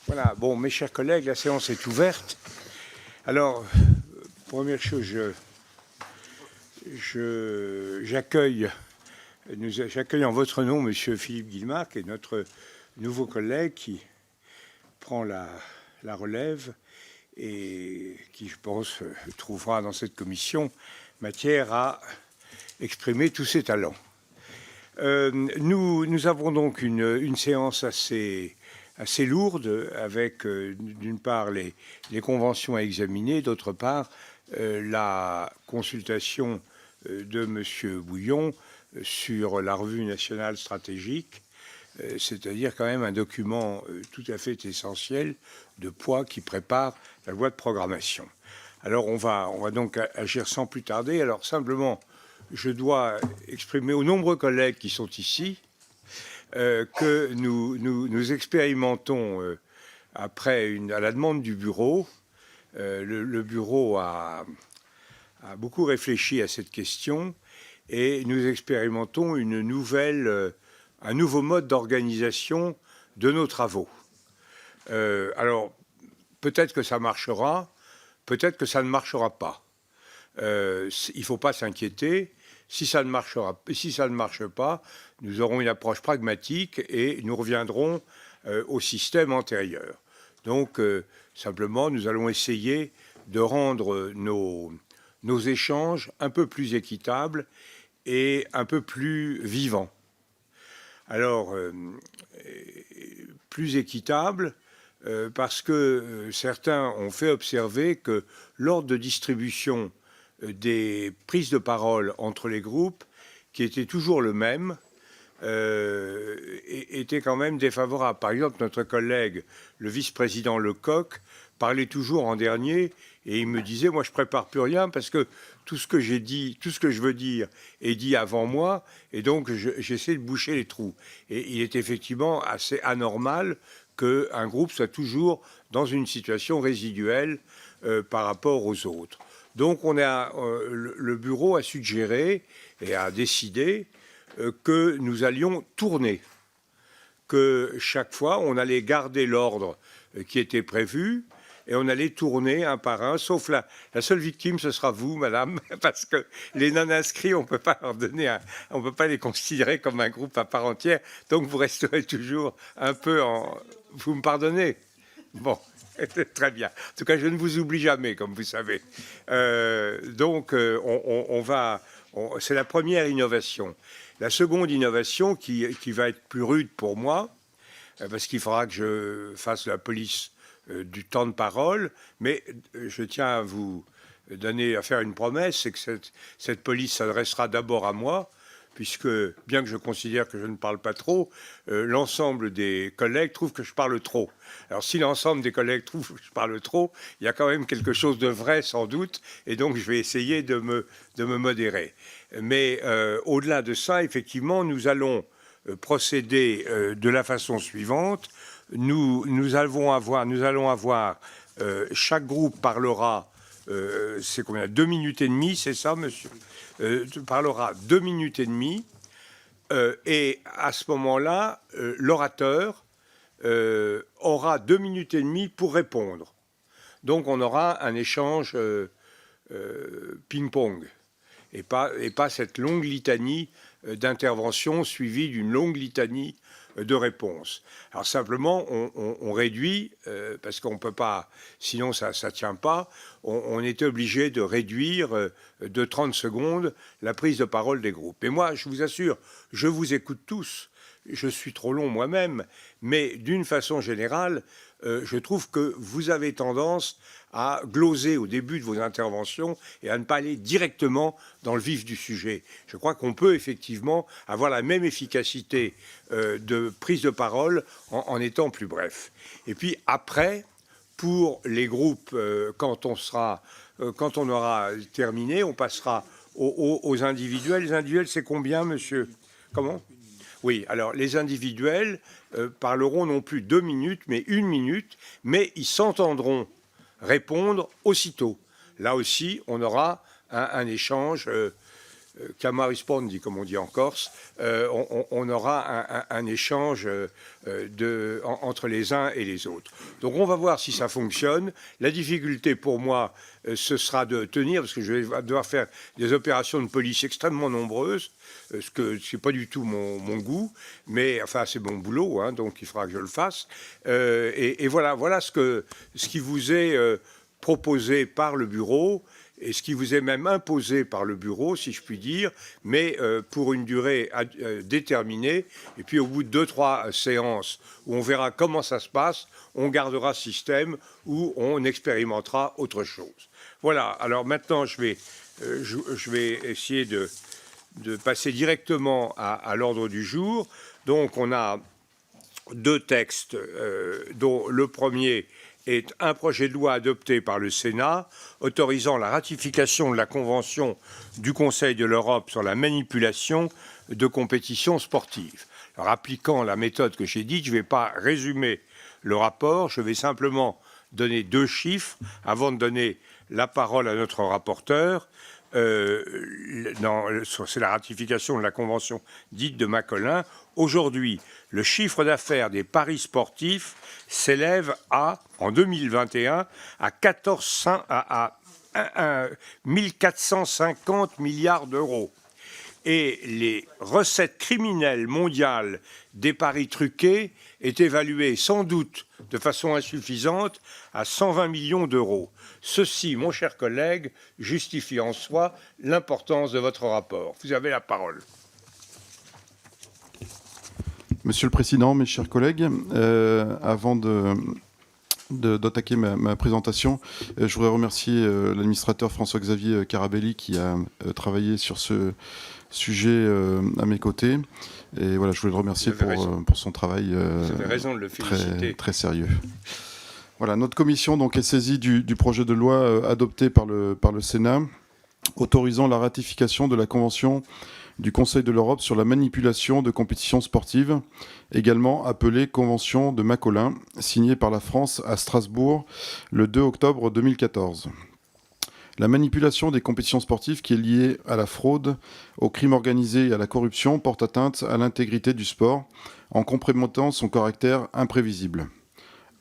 Voilà, bon, mes chers collègues, la séance est ouverte. Alors, première chose, j'accueille en votre nom Monsieur Philippe Guillemard, qui est notre nouveau collègue qui prend la relève et qui, je pense, trouvera dans cette commission matière à exprimer tous ses talents. Nous avons donc une séance assez lourde, avec d'une part les conventions à examiner, d'autre part la consultation de M. Bouillon sur la revue nationale stratégique, c'est-à-dire quand même un document tout à fait essentiel de poids qui prépare la loi de programmation. Alors on va donc agir sans plus tarder. Alors simplement, je dois exprimer aux nombreux collègues qui sont ici que nous expérimentons, à la demande du bureau, le bureau a beaucoup réfléchi à cette question et nous expérimentons un nouveau mode d'organisation de nos travaux. Alors, peut-être que ça marchera, peut-être que ça ne marchera pas. Il ne faut pas s'inquiéter. Si ça ne marche pas, nous aurons une approche pragmatique et nous reviendrons au système antérieur. Donc, simplement, nous allons essayer de rendre nos échanges un peu plus équitables et un peu plus vivants. Alors, plus équitables, parce que certains ont fait observer que l'ordre de distribution des prises de parole entre les groupes, qui étaient toujours le même, était quand même défavorable. Par exemple, notre collègue, le vice-président Lecoq, parlait toujours en dernier et il me disait, moi je prépare plus rien parce que tout ce que j'ai dit, tout ce que je veux dire est dit avant moi et donc j'essaie de boucher les trous. Et il est effectivement assez anormal qu'un groupe soit toujours dans une situation résiduelle par rapport aux autres. Donc le bureau a suggéré et a décidé que nous allions tourner, que chaque fois on allait garder l'ordre qui était prévu et on allait tourner un par un, sauf la seule victime, ce sera vous, madame, parce que les non-inscrits, on ne peut pas leur donner, on peut pas les considérer comme un groupe à part entière, donc vous resterez toujours un peu en... Vous me pardonnez? Bon, très bien. En tout cas, je ne vous oublie jamais, comme vous savez. C'est la première innovation. La seconde innovation, qui va être plus rude pour moi, parce qu'il faudra que je fasse la police du temps de parole, mais je tiens à vous à faire une promesse, c'est que cette police s'adressera d'abord à moi, puisque, bien que je considère que je ne parle pas trop, l'ensemble des collègues trouvent que je parle trop. Alors, si l'ensemble des collègues trouvent que je parle trop, il y a quand même quelque chose de vrai, sans doute, et donc je vais essayer de me modérer. Mais au-delà de ça, effectivement, nous allons procéder de la façon suivante. Nous allons avoir chaque groupe parlera, c'est combien, 2 minutes et demie, c'est ça, monsieur? Parlera 2 minutes et demie, et à ce moment-là, l'orateur aura 2 minutes et demie pour répondre. Donc on aura un échange ping-pong, et pas cette longue litanie d'intervention suivie d'une longue litanie de réponses. Alors simplement, on réduit, parce qu'on ne peut pas, sinon ça ne tient pas, on est obligé de réduire de 30 secondes la prise de parole des groupes. Et moi, je vous assure, je vous écoute tous, je suis trop long moi-même, mais d'une façon générale, je trouve que vous avez tendance à gloser au début de vos interventions et à ne pas aller directement dans le vif du sujet. Je crois qu'on peut effectivement avoir la même efficacité de prise de parole en étant plus bref. Et puis après, pour les groupes, quand on aura terminé, on passera aux individuels. Les individuels, c'est combien, monsieur? Comment? Oui, alors les individuels parleront non plus 2 minutes, mais 1 minute, mais ils s'entendront répondre aussitôt. Là aussi, on aura un échange Rispondi, comme on dit en Corse, on aura un échange entre les uns et les autres. Donc on va voir si ça fonctionne. La difficulté pour moi, ce sera de tenir, parce que je vais devoir faire des opérations de police extrêmement nombreuses, ce que c'est pas du tout mon goût, mais enfin c'est mon boulot, hein, donc il faudra que je le fasse. Et voilà ce qui vous est proposé par le bureau, et ce qui vous est même imposé par le bureau, si je puis dire, mais pour une durée déterminée. Et puis au bout de 2-3 séances où on verra comment ça se passe, on gardera ce système où on expérimentera autre chose. Voilà, alors maintenant je vais essayer de passer directement à l'ordre du jour. Donc on a 2 textes, dont le premier est un projet de loi adopté par le Sénat autorisant la ratification de la Convention du Conseil de l'Europe sur la manipulation de compétitions sportives. Alors, appliquant la méthode que j'ai dite, je ne vais pas résumer le rapport, je vais simplement donner 2 chiffres avant de donner la parole à notre rapporteur. C'est la ratification de la convention dite de Macolin. Aujourd'hui, le chiffre d'affaires des paris sportifs s'élève en 2021 à 1450 milliards d'euros. Et les recettes criminelles mondiales des paris truqués est évaluée sans doute de façon insuffisante à 120 millions d'euros. Ceci, mon cher collègue, justifie en soi l'importance de votre rapport. Vous avez la parole. Monsieur le Président, mes chers collègues, avant d'attaquer ma présentation, je voudrais remercier l'administrateur François-Xavier Carabelli qui a travaillé sur ce sujet à mes côtés. Et voilà, je voulais le remercier pour son travail Vous avez raison de le féliciter. Très sérieux. Voilà, notre commission donc, est saisie du projet de loi adopté par le Sénat autorisant la ratification de la Convention du Conseil de l'Europe sur la manipulation de compétitions sportives, également appelée Convention de Macolin, signée par la France à Strasbourg le 2 octobre 2014. La manipulation des compétitions sportives qui est liée à la fraude, au crime organisé et à la corruption porte atteinte à l'intégrité du sport en compromettant son caractère imprévisible.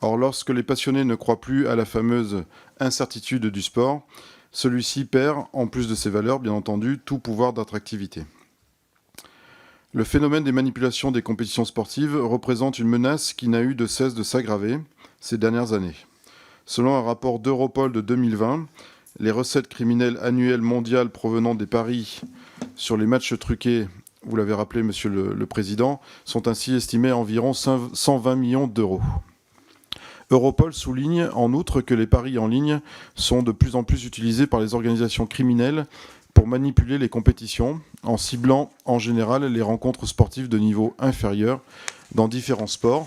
Or, lorsque les passionnés ne croient plus à la fameuse incertitude du sport, celui-ci perd, en plus de ses valeurs, bien entendu, tout pouvoir d'attractivité. Le phénomène des manipulations des compétitions sportives représente une menace qui n'a eu de cesse de s'aggraver ces dernières années. Selon un rapport d'Europol de 2020, les recettes criminelles annuelles mondiales provenant des paris sur les matchs truqués, vous l'avez rappelé, Monsieur le Président, sont ainsi estimées à environ 120 millions d'euros. Europol souligne en outre que les paris en ligne sont de plus en plus utilisés par les organisations criminelles pour manipuler les compétitions, en ciblant en général les rencontres sportives de niveau inférieur dans différents sports,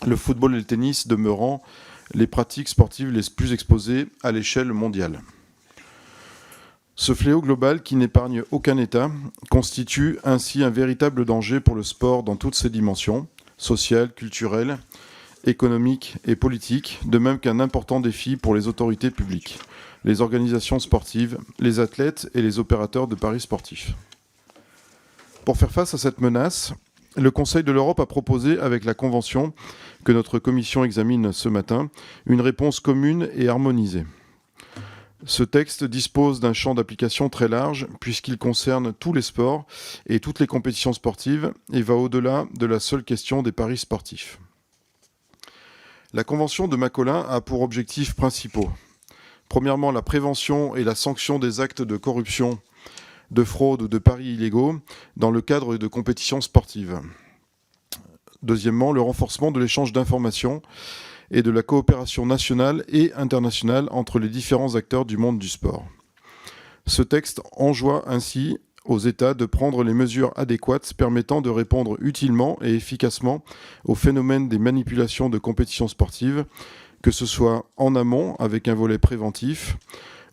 le football et le tennis demeurant les pratiques sportives les plus exposées à l'échelle mondiale. Ce fléau global, qui n'épargne aucun État, constitue ainsi un véritable danger pour le sport dans toutes ses dimensions, sociales, culturelles, économiques et politiques, de même qu'un important défi pour les autorités publiques, les organisations sportives, les athlètes et les opérateurs de paris sportifs. Pour faire face à cette menace, le Conseil de l'Europe a proposé, avec la Convention que notre commission examine ce matin, une réponse commune et harmonisée. Ce texte dispose d'un champ d'application très large puisqu'il concerne tous les sports et toutes les compétitions sportives et va au-delà de la seule question des paris sportifs. La Convention de Macolin a pour objectifs principaux. Premièrement, la prévention et la sanction des actes de corruption, de fraude ou de paris illégaux dans le cadre de compétitions sportives. Deuxièmement, le renforcement de l'échange d'informations et de la coopération nationale et internationale entre les différents acteurs du monde du sport. Ce texte enjoint ainsi aux États de prendre les mesures adéquates permettant de répondre utilement et efficacement au phénomène des manipulations de compétitions sportives, que ce soit en amont avec un volet préventif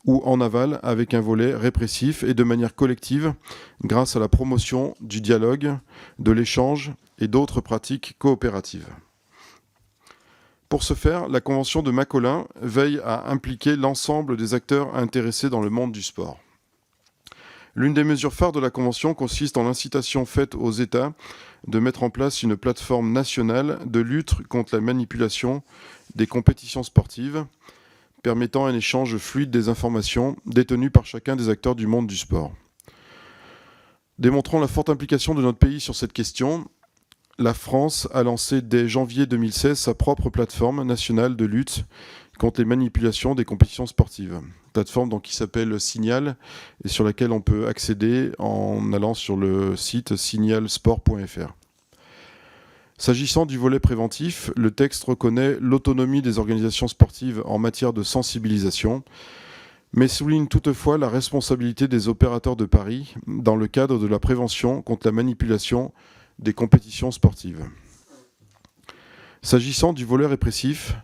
ou en aval avec un volet répressif et de manière collective grâce à la promotion du dialogue, de l'échange et d'autres pratiques coopératives. Pour ce faire, la Convention de Macolin veille à impliquer l'ensemble des acteurs intéressés dans le monde du sport. L'une des mesures phares de la Convention consiste en l'incitation faite aux États de mettre en place une plateforme nationale de lutte contre la manipulation des compétitions sportives, permettant un échange fluide des informations détenues par chacun des acteurs du monde du sport. Démontrant la forte implication de notre pays sur cette question, la France a lancé dès janvier 2016 sa propre plateforme nationale de lutte contre les manipulations des compétitions sportives. Plateforme donc, qui s'appelle Signal et sur laquelle on peut accéder en allant sur le site signalsport.fr. S'agissant du volet préventif, le texte reconnaît l'autonomie des organisations sportives en matière de sensibilisation, mais souligne toutefois la responsabilité des opérateurs de paris dans le cadre de la prévention contre la manipulation des compétitions sportives. S'agissant du volet répressif,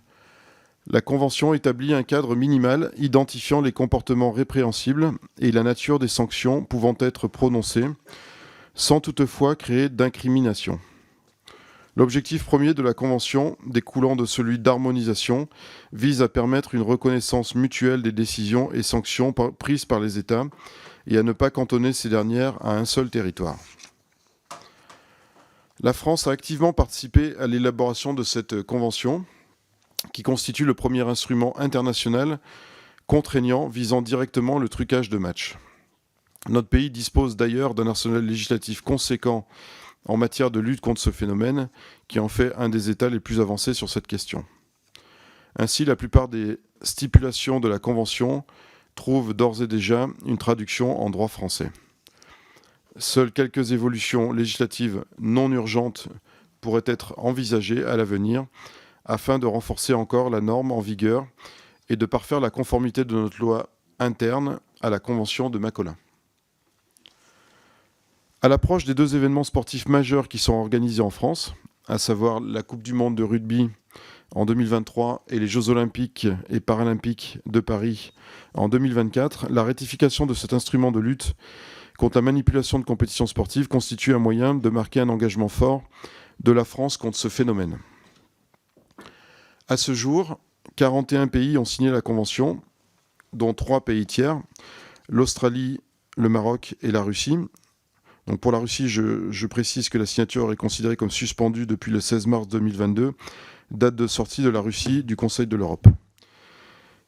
la Convention établit un cadre minimal identifiant les comportements répréhensibles et la nature des sanctions pouvant être prononcées, sans toutefois créer d'incrimination. L'objectif premier de la Convention, découlant de celui d'harmonisation, vise à permettre une reconnaissance mutuelle des décisions et sanctions prises par les États et à ne pas cantonner ces dernières à un seul territoire. La France a activement participé à l'élaboration de cette Convention, qui constitue le premier instrument international contraignant visant directement le trucage de matchs. Notre pays dispose d'ailleurs d'un arsenal législatif conséquent en matière de lutte contre ce phénomène, qui en fait un des États les plus avancés sur cette question. Ainsi, la plupart des stipulations de la Convention trouvent d'ores et déjà une traduction en droit français. Seules quelques évolutions législatives non urgentes pourraient être envisagées à l'avenir afin de renforcer encore la norme en vigueur et de parfaire la conformité de notre loi interne à la Convention de Macolin. À l'approche des deux événements sportifs majeurs qui sont organisés en France, à savoir la Coupe du monde de rugby en 2023 et les Jeux olympiques et paralympiques de Paris en 2024, la ratification de cet instrument de lutte contre la manipulation de compétitions sportives constitue un moyen de marquer un engagement fort de la France contre ce phénomène. À ce jour, 41 pays ont signé la Convention, dont 3 pays tiers, l'Australie, le Maroc et la Russie. Donc pour la Russie, je précise que la signature est considérée comme suspendue depuis le 16 mars 2022, date de sortie de la Russie du Conseil de l'Europe.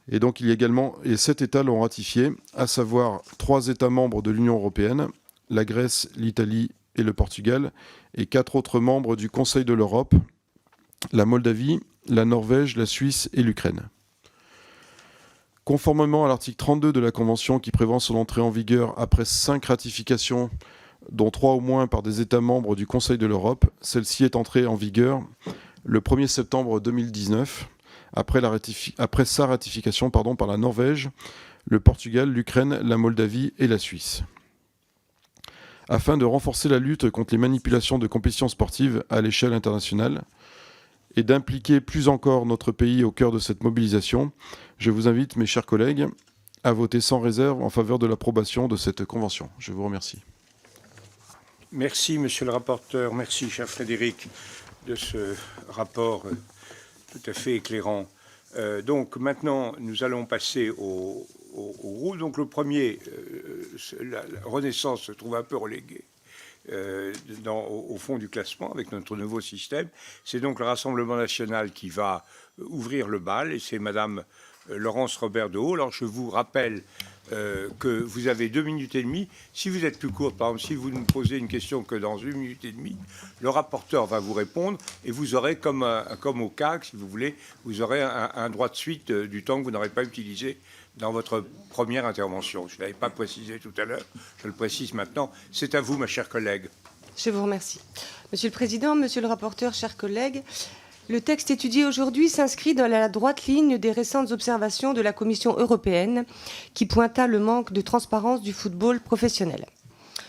Et donc il y a également, et 7 États l'ont ratifié, à savoir 3 États membres de l'Union européenne, la Grèce, l'Italie et le Portugal, et 4 autres membres du Conseil de l'Europe, la Moldavie, la Norvège, la Suisse et l'Ukraine. Conformément à l'article 32 de la Convention qui prévoit son entrée en vigueur après 5 ratifications, dont 3 au moins par des États membres du Conseil de l'Europe, celle-ci est entrée en vigueur le 1er septembre 2019, après sa ratification par la Norvège, le Portugal, l'Ukraine, la Moldavie et la Suisse. Afin de renforcer la lutte contre les manipulations de compétitions sportives à l'échelle internationale et d'impliquer plus encore notre pays au cœur de cette mobilisation, je vous invite, mes chers collègues, à voter sans réserve en faveur de l'approbation de cette convention. Je vous remercie. Merci, monsieur le rapporteur. Merci, cher Frédéric, de ce rapport tout à fait éclairant. Donc maintenant, nous allons passer au groupe. Donc le premier, la Renaissance se trouve un peu reléguée au fond du classement avec notre nouveau système. C'est donc le Rassemblement national qui va ouvrir le bal et c'est Madame Laurence Robert de Haut. Alors je vous rappelle que vous avez 2 minutes et demie. Si vous êtes plus court, par exemple, si vous ne posez une question que dans 1 minute et demie, le rapporteur va vous répondre et vous aurez, comme au CAC, si vous voulez, vous aurez un droit de suite du temps que vous n'aurez pas utilisé dans votre première intervention. Je ne l'avais pas précisé tout à l'heure, je le précise maintenant. C'est à vous, ma chère collègue. Je vous remercie. Monsieur le Président, Monsieur le rapporteur, chers collègues, le texte étudié aujourd'hui s'inscrit dans la droite ligne des récentes observations de la Commission européenne qui pointa le manque de transparence du football professionnel.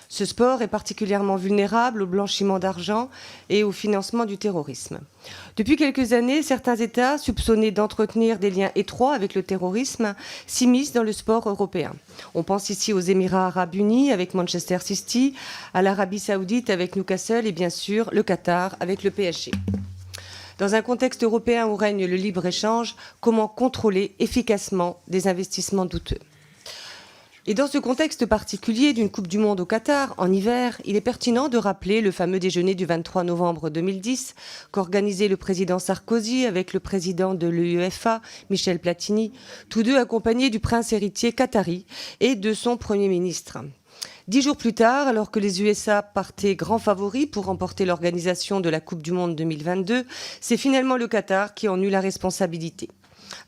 Ce sport est particulièrement vulnérable au blanchiment d'argent et au financement du terrorisme. Depuis quelques années, certains États, soupçonnés d'entretenir des liens étroits avec le terrorisme, s'immiscent dans le sport européen. On pense ici aux Émirats arabes unis avec Manchester City, à l'Arabie saoudite avec Newcastle et bien sûr le Qatar avec le PSG. Dans un contexte européen où règne le libre-échange, comment contrôler efficacement des investissements douteux ? Et dans ce contexte particulier d'une Coupe du Monde au Qatar, en hiver, il est pertinent de rappeler le fameux déjeuner du 23 novembre 2010 qu'organisait le président Sarkozy avec le président de l'UEFA, Michel Platini, tous deux accompagnés du prince héritier qatari et de son Premier ministre. 10 jours plus tard, alors que les USA partaient grands favoris pour remporter l'organisation de la Coupe du Monde 2022, c'est finalement le Qatar qui en eut la responsabilité.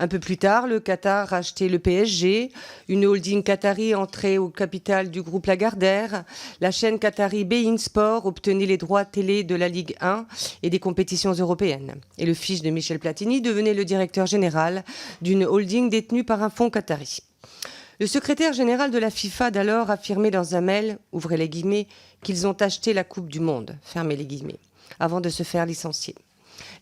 Un peu plus tard, le Qatar a acheté le PSG, une holding qatari entrée au capital du groupe Lagardère. La chaîne qatari beIN Sport obtenait les droits télé de la Ligue 1 et des compétitions européennes. Et le fils de Michel Platini devenait le directeur général d'une holding détenue par un fonds qatari. Le secrétaire général de la FIFA d'alors affirmait dans un mail, ouvrez les guillemets, qu'ils ont acheté la Coupe du Monde, fermez les guillemets, avant de se faire licencier.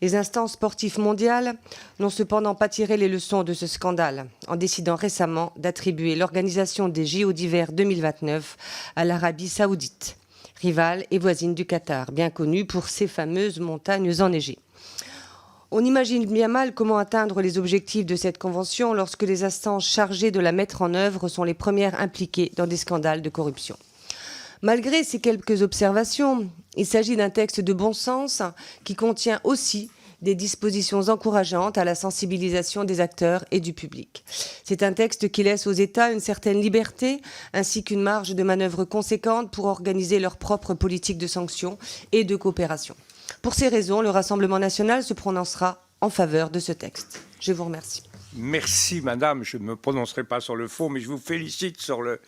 Les instances sportives mondiales n'ont cependant pas tiré les leçons de ce scandale, en décidant récemment d'attribuer l'organisation des JO d'hiver 2029 à l'Arabie saoudite, rivale et voisine du Qatar, bien connue pour ses fameuses montagnes enneigées. On imagine bien mal comment atteindre les objectifs de cette convention lorsque les instances chargées de la mettre en œuvre sont les premières impliquées dans des scandales de corruption. Malgré ces quelques observations, il s'agit d'un texte de bon sens qui contient aussi des dispositions encourageantes à la sensibilisation des acteurs et du public. C'est un texte qui laisse aux États une certaine liberté ainsi qu'une marge de manœuvre conséquente pour organiser leur propre politique de sanctions et de coopération. Pour ces raisons, le Rassemblement national se prononcera en faveur de ce texte. Je vous remercie. Merci, madame. Je ne me prononcerai pas sur le fond, mais je vous félicite sur le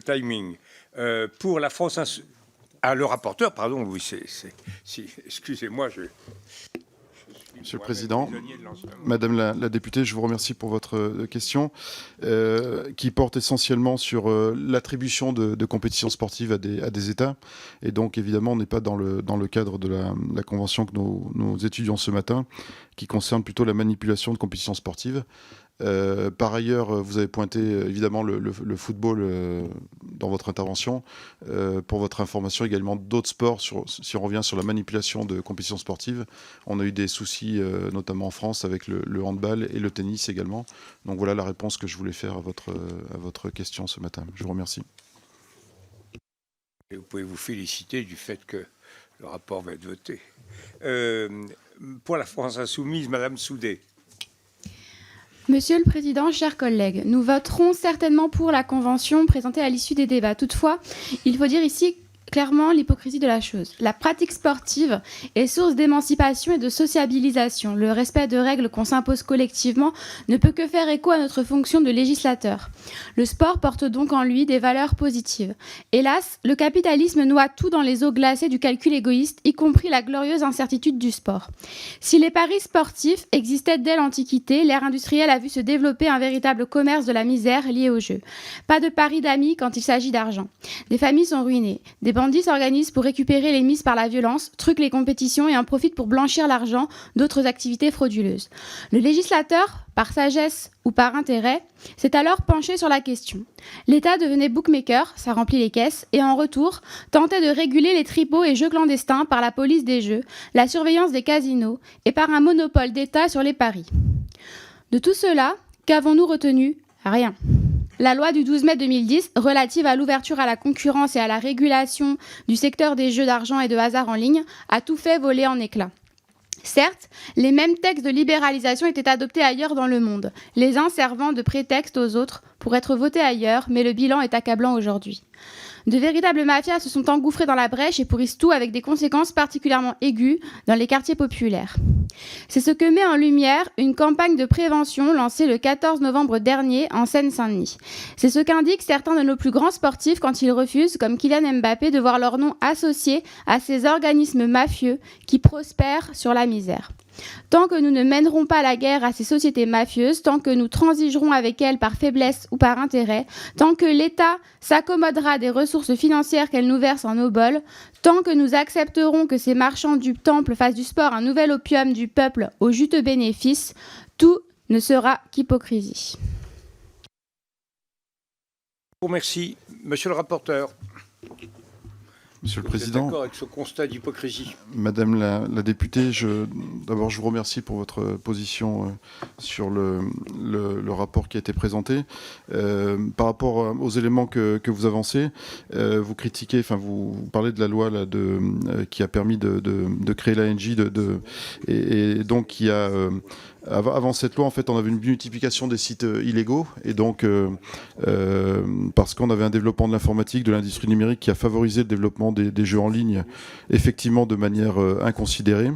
timing. Pour la France Insoumise... Ah, le rapporteur, pardon, oui, excusez-moi, Monsieur le Président, Madame la députée, je vous remercie pour votre question qui porte essentiellement sur l'attribution de compétitions sportives à des États. Et donc, évidemment, on n'est pas dans le cadre de la convention que nous étudions ce matin, qui concerne plutôt la manipulation de compétitions sportives. Par ailleurs, vous avez pointé évidemment le football dans votre intervention. Pour votre information, également d'autres sports, si on revient sur la manipulation de compétitions sportives, on a eu des soucis, notamment en France, avec le handball et le tennis également. Donc voilà la réponse que je voulais faire à votre question ce matin. Je vous remercie. Et vous pouvez vous féliciter du fait que le rapport va être voté. Pour la France Insoumise, Madame Soudé. Monsieur le Président, chers collègues, nous voterons certainement pour la convention présentée à l'issue des débats. Toutefois, il faut dire ici clairement l'hypocrisie de la chose. La pratique sportive est source d'émancipation et de sociabilisation. Le respect de règles qu'on s'impose collectivement ne peut que faire écho à notre fonction de législateur. Le sport porte donc en lui des valeurs positives. Hélas, le capitalisme noie tout dans les eaux glacées du calcul égoïste, y compris la glorieuse incertitude du sport. Si les paris sportifs existaient dès l'Antiquité, l'ère industrielle a vu se développer un véritable commerce de la misère lié au jeu. Pas de paris d'amis quand il s'agit d'argent. Des familles sont ruinées. Des bandits s'organisent pour récupérer les mises par la violence, truquent les compétitions et en profitent pour blanchir l'argent d'autres activités frauduleuses. Le législateur, par sagesse ou par intérêt, s'est alors penché sur la question. L'État devenait bookmaker, ça remplit les caisses, et en retour, tentait de réguler les tripots et jeux clandestins par la police des jeux, la surveillance des casinos et par un monopole d'État sur les paris. De tout cela, qu'avons-nous retenu ? Rien. La loi du 12 mai 2010, relative à l'ouverture à la concurrence et à la régulation du secteur des jeux d'argent et de hasard en ligne, a tout fait voler en éclats. Certes, les mêmes textes de libéralisation étaient adoptés ailleurs dans le monde, les uns servant de prétexte aux autres pour être votés ailleurs, mais le bilan est accablant aujourd'hui. De véritables mafias se sont engouffrées dans la brèche et pourrissent tout avec des conséquences particulièrement aiguës dans les quartiers populaires. C'est ce que met en lumière une campagne de prévention lancée le 14 novembre dernier en Seine-Saint-Denis. C'est ce qu'indiquent certains de nos plus grands sportifs quand ils refusent, comme Kylian Mbappé, de voir leur nom associé à ces organismes mafieux qui prospèrent sur la misère. Tant que nous ne mènerons pas la guerre à ces sociétés mafieuses, tant que nous transigerons avec elles par faiblesse ou par intérêt, tant que l'État s'accommodera des ressources financières qu'elles nous versent en obol, tant que nous accepterons que ces marchands du temple fassent du sport un nouvel opium du peuple aux juteux bénéfices, tout ne sera qu'hypocrisie. Merci. Monsieur le rapporteur. Monsieur le Vous êtes Président, d'accord avec ce constat d'hypocrisie? Madame la députée, d'abord je vous remercie pour votre position sur le rapport qui a été présenté. Par rapport aux éléments que vous avancez, vous critiquez, enfin vous parlez de la loi là, qui a permis de créer l'ANJ et donc qui a... Avant cette loi, en fait, on avait une multiplication des sites illégaux, et donc parce qu'on avait un développement de l'informatique, de l'industrie numérique qui a favorisé le développement des jeux en ligne, effectivement de manière inconsidérée.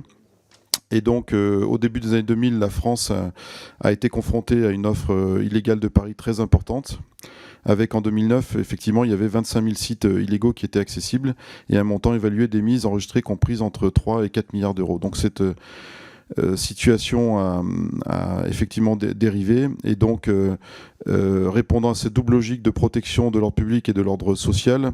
Et donc, au début des années 2000, la France a été confrontée à une offre illégale de paris très importante. Avec, en 2009, effectivement, il y avait 25 000 sites illégaux qui étaient accessibles et un montant évalué des mises enregistrées comprises entre 3 et 4 milliards d'euros. Donc, cette situation a effectivement dérivé, et donc répondant à cette double logique de protection de l'ordre public et de l'ordre social,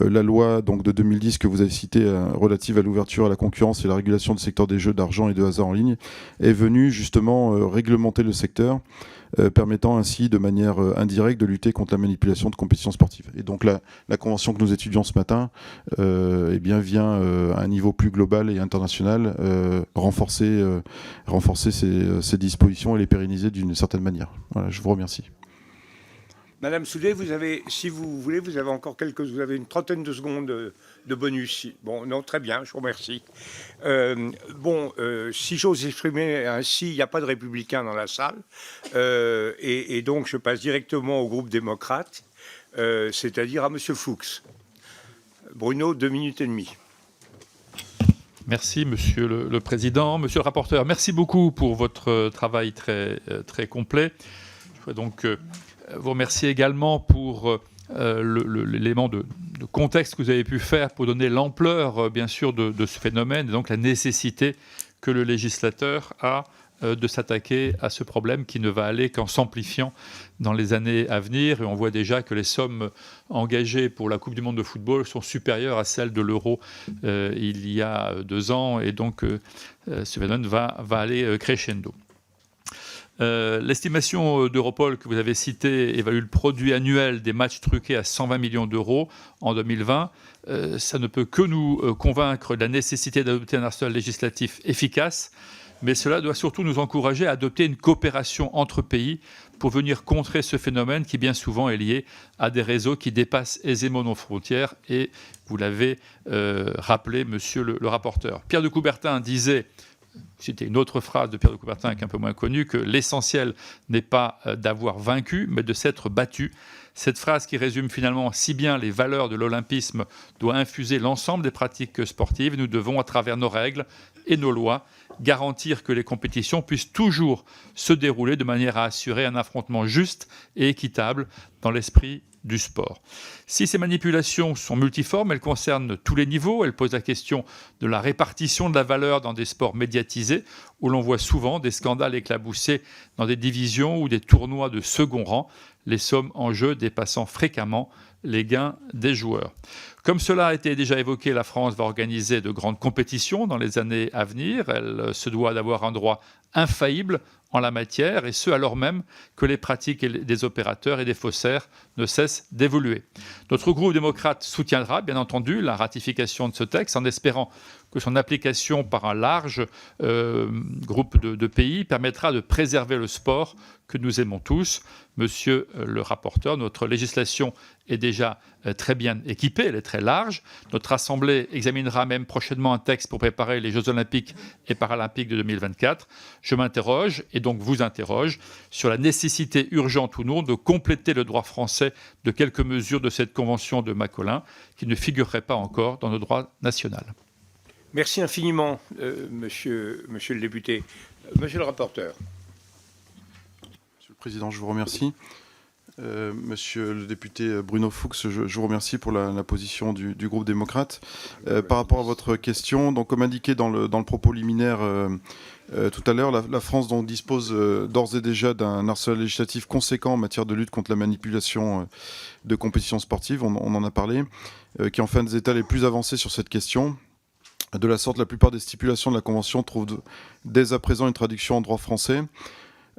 la loi donc de 2010 que vous avez citée relative à l'ouverture à la concurrence et la régulation du secteur des jeux d'argent et de hasard en ligne est venue justement réglementer le secteur, permettant ainsi de manière indirecte de lutter contre la manipulation de compétitions sportives. Et donc la convention que nous étudions ce matin eh bien, vient à un niveau plus global et international renforcer ces dispositions et les pérenniser d'une certaine manière. Voilà, je vous remercie. Madame Soudet, vous avez, si vous voulez, vous avez une trentaine de secondes de bonus. Bon, non, très bien, je vous remercie. Si j'ose exprimer ainsi, il n'y a pas de républicains dans la salle, et donc je passe directement au groupe démocrate, c'est-à-dire à Monsieur Fuchs. Bruno, 2 minutes et demie. Merci, Monsieur le Président. Monsieur le rapporteur, merci beaucoup pour votre travail très, très complet. Je voudrais donc vous remercier également pour l'élément de contexte que vous avez pu faire pour donner l'ampleur, bien sûr, de ce phénomène, et donc la nécessité que le législateur a de s'attaquer à ce problème qui ne va aller qu'en s'amplifiant dans les années à venir. Et on voit déjà que les sommes engagées pour la Coupe du monde de football sont supérieures à celles de l'Euro il y a 2 ans. Et donc, ce phénomène va aller crescendo. L'estimation d'Europol que vous avez citée évalue le produit annuel des matchs truqués à 120 millions d'euros en 2020. Ça ne peut que nous convaincre de la nécessité d'adopter un arsenal législatif efficace, mais cela doit surtout nous encourager à adopter une coopération entre pays pour venir contrer ce phénomène qui bien souvent est lié à des réseaux qui dépassent aisément nos frontières, et vous l'avez rappelé, monsieur le rapporteur. Pierre de Coubertin disait, c'était une autre phrase de Pierre de Coubertin qui est un peu moins connue, que l'essentiel n'est pas d'avoir vaincu, mais de s'être battu. Cette phrase qui résume finalement si bien les valeurs de l'olympisme doit infuser l'ensemble des pratiques sportives. Nous devons, à travers nos règles et nos lois, garantir que les compétitions puissent toujours se dérouler de manière à assurer un affrontement juste et équitable dans l'esprit du sport. Si ces manipulations sont multiformes, elles concernent tous les niveaux. Elles posent la question de la répartition de la valeur dans des sports médiatisés, où l'on voit souvent des scandales éclaboussés dans des divisions ou des tournois de second rang, les sommes en jeu dépassant fréquemment les gains des joueurs. Comme cela a été déjà évoqué, la France va organiser de grandes compétitions dans les années à venir. Elle se doit d'avoir un droit infaillible en la matière, et ce alors même que les pratiques des opérateurs et des faussaires ne cessent d'évoluer. Notre groupe démocrate soutiendra bien entendu la ratification de ce texte, en espérant que son application par un large groupe de pays permettra de préserver le sport que nous aimons tous. Monsieur le rapporteur, notre législation est déjà très bien équipée, elle est très large. Notre Assemblée examinera même prochainement un texte pour préparer les Jeux olympiques et paralympiques de 2024. Je m'interroge, et donc vous interroge, sur la nécessité urgente ou non de compléter le droit français de quelques mesures de cette convention de Macolin qui ne figureraient pas encore dans le droit national. Merci infiniment, monsieur le député. Monsieur le rapporteur. Monsieur le Président, je vous remercie. Monsieur le député Bruno Fuchs, je vous remercie pour la position du groupe démocrate. Par rapport à votre question, donc, comme indiqué dans le propos liminaire tout à l'heure, la France donc, dispose d'ores et déjà d'un arsenal législatif conséquent en matière de lutte contre la manipulation de compétitions sportives, on en a parlé, qui est en fin des états les plus avancés sur cette question. De la sorte, la plupart des stipulations de la Convention trouvent dès à présent une traduction en droit français.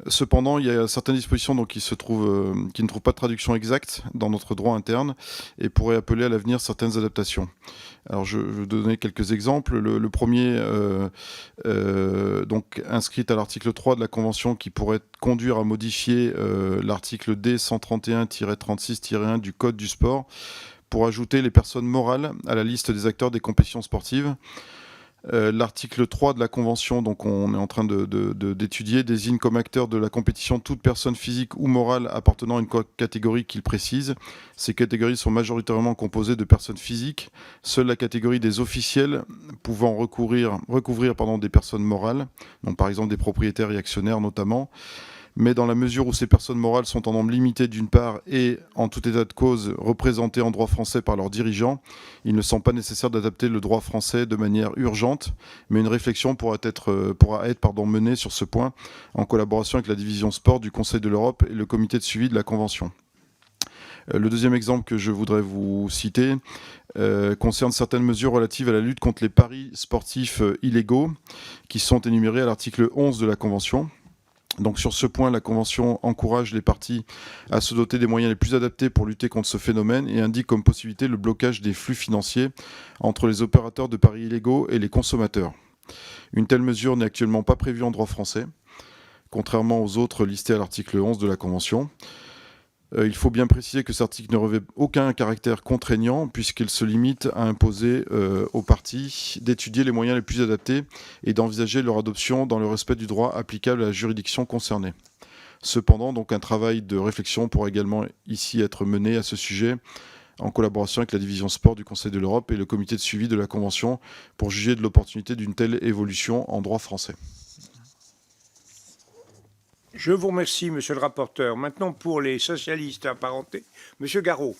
Cependant, il y a certaines dispositions donc, qui ne trouvent pas de traduction exacte dans notre droit interne et pourraient appeler à l'avenir certaines adaptations. Alors, je vais donner quelques exemples. Le premier, donc inscrit à l'article 3 de la Convention, qui pourrait conduire à modifier l'article D 131-36-1 du Code du sport pour ajouter les personnes morales à la liste des acteurs des compétitions sportives. L'article 3 de la Convention, donc on est en train d'étudier, désigne comme acteur de la compétition toute personne physique ou morale appartenant à une catégorie qu'il précise. Ces catégories sont majoritairement composées de personnes physiques. Seule la catégorie des officiels pouvant recouvrir des personnes morales, donc par exemple des propriétaires et actionnaires notamment. Mais dans la mesure où ces personnes morales sont en nombre limité d'une part et, en tout état de cause, représentées en droit français par leurs dirigeants, il ne semble pas nécessaire d'adapter le droit français de manière urgente, mais une réflexion pourra être menée sur ce point en collaboration avec la division sport du Conseil de l'Europe et le comité de suivi de la Convention. Le deuxième exemple que je voudrais vous citer concerne certaines mesures relatives à la lutte contre les paris sportifs illégaux qui sont énumérés à l'article 11 de la Convention. Donc sur ce point, la Convention encourage les parties à se doter des moyens les plus adaptés pour lutter contre ce phénomène et indique comme possibilité le blocage des flux financiers entre les opérateurs de paris illégaux et les consommateurs. Une telle mesure n'est actuellement pas prévue en droit français, contrairement aux autres listés à l'article 11 de la Convention. Il faut bien préciser que cet article ne revêt aucun caractère contraignant puisqu'il se limite à imposer aux parties d'étudier les moyens les plus adaptés et d'envisager leur adoption dans le respect du droit applicable à la juridiction concernée. Cependant, donc, un travail de réflexion pourra également ici être mené à ce sujet en collaboration avec la division sport du Conseil de l'Europe et le comité de suivi de la Convention pour juger de l'opportunité d'une telle évolution en droit français. Je vous remercie, monsieur le rapporteur. Maintenant, pour les socialistes apparentés, monsieur Garot.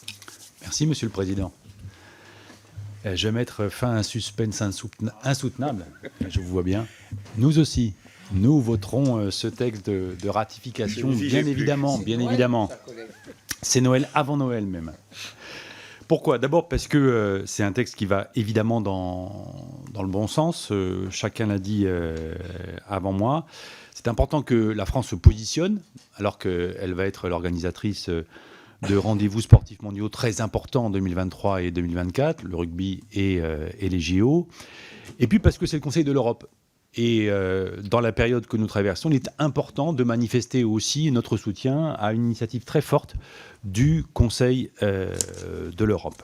Merci, monsieur le président. Je vais mettre fin à un suspense insoutenable. Je vous vois bien. Nous aussi, nous voterons ce texte de ratification, bien évidemment. C'est Noël, avant Noël même. Pourquoi ? D'abord parce que c'est un texte qui va évidemment dans le bon sens. Chacun l'a dit avant moi. C'est important que la France se positionne, alors qu'elle va être l'organisatrice de rendez-vous sportifs mondiaux très importants en 2023 et 2024, le rugby et les JO. Et puis parce que c'est le Conseil de l'Europe. Et dans la période que nous traversons, il est important de manifester aussi notre soutien à une initiative très forte du Conseil de l'Europe.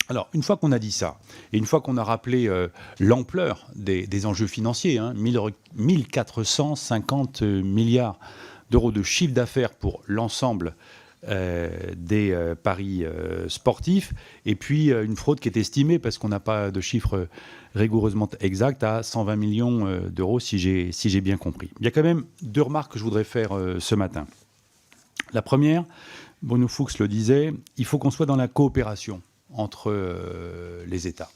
Alors, une fois qu'on a dit ça, et une fois qu'on a rappelé l'ampleur des enjeux financiers, 1450 milliards d'euros de chiffre d'affaires pour l'ensemble des paris sportifs, et puis une fraude qui est estimée, parce qu'on n'a pas de chiffre rigoureusement exact, à 120 millions d'euros, si j'ai bien compris. Il y a quand même deux remarques que je voudrais faire ce matin. La première, Bruno Fuchs le disait, il faut qu'on soit dans la coopération entre les États.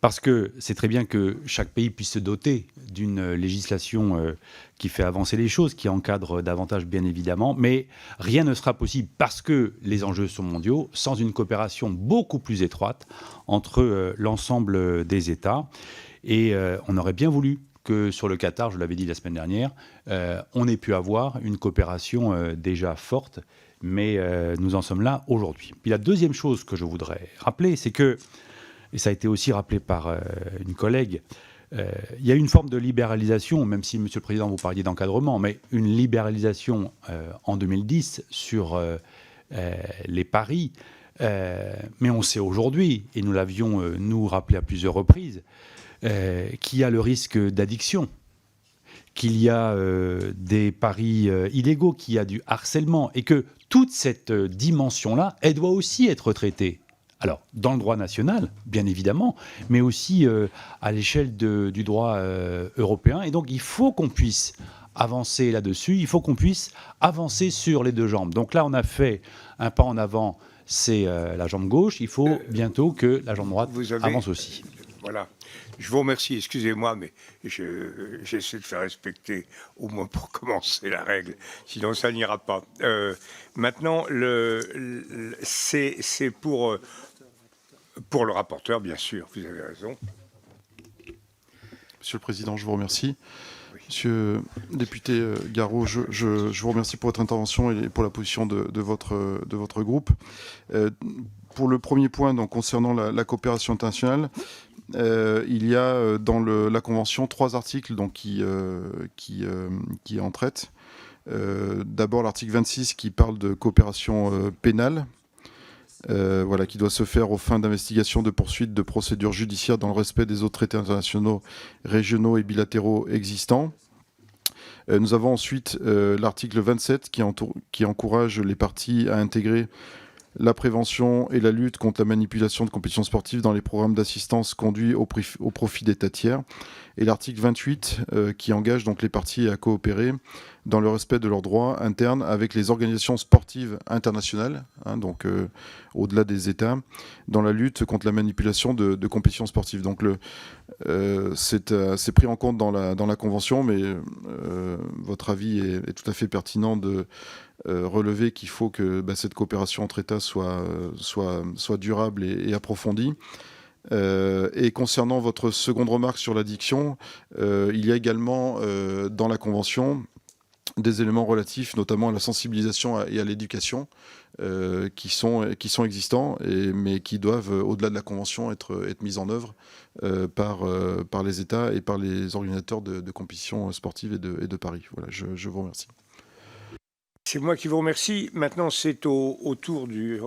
Parce que c'est très bien que chaque pays puisse se doter d'une législation qui fait avancer les choses, qui encadre davantage bien évidemment, mais rien ne sera possible parce que les enjeux sont mondiaux sans une coopération beaucoup plus étroite entre l'ensemble des États. Et on aurait bien voulu que sur le Qatar, je l'avais dit la semaine dernière, on ait pu avoir une coopération déjà forte, mais nous en sommes là aujourd'hui. Puis la deuxième chose que je voudrais rappeler, c'est que, et ça a été aussi rappelé par une collègue, il y a une forme de libéralisation, même si, Monsieur le Président, vous parliez d'encadrement, mais une libéralisation en 2010 sur les paris. Mais on sait aujourd'hui, et nous l'avions nous rappelé à plusieurs reprises, qu'il y a le risque d'addiction, qu'il y a des paris illégaux, qu'il y a du harcèlement, et que toute cette dimension-là, elle doit aussi être traitée. Alors, dans le droit national, bien évidemment, mais aussi à l'échelle du droit européen. Et donc, il faut qu'on puisse avancer là-dessus, il faut qu'on puisse avancer sur les deux jambes. Donc là, on a fait un pas en avant, c'est la jambe gauche. Il faut bientôt que la jambe droite avance aussi. Voilà. Je vous remercie, excusez-moi, mais j'essaie de faire respecter, au moins pour commencer, la règle, sinon ça n'ira pas. Maintenant, c'est pour le rapporteur, bien sûr, vous avez raison. Monsieur le Président, je vous remercie. Oui. Monsieur le député Garot, je vous remercie pour votre intervention et pour la position de votre groupe. Pour le premier point, donc, concernant la coopération internationale, il y a dans la Convention 3 articles donc, qui en traitent. D'abord l'article 26 qui parle de coopération pénale, qui doit se faire aux fins d'investigation, de poursuite, de procédures judiciaires dans le respect des autres traités internationaux, régionaux et bilatéraux existants. Nous avons ensuite l'article 27 qui encourage les parties à intégrer la prévention et la lutte contre la manipulation de compétitions sportives dans les programmes d'assistance conduits au profit d'États tiers. Et l'article 28 qui engage donc les parties à coopérer dans le respect de leurs droits internes avec les organisations sportives internationales, donc au-delà des États, dans la lutte contre la manipulation de compétitions sportives. Donc c'est pris en compte dans la Convention, mais votre avis est tout à fait pertinent de relever qu'il faut que cette coopération entre États soit durable et approfondie. Et concernant votre seconde remarque sur l'addiction, il y a également dans la Convention des éléments relatifs notamment à la sensibilisation et à l'éducation qui sont existants, mais qui doivent, au-delà de la Convention, être mis en œuvre par les États et par les organisateurs de compétitions sportives et de paris. Voilà, je vous remercie. C'est moi qui vous remercie. Maintenant, c'est au tour du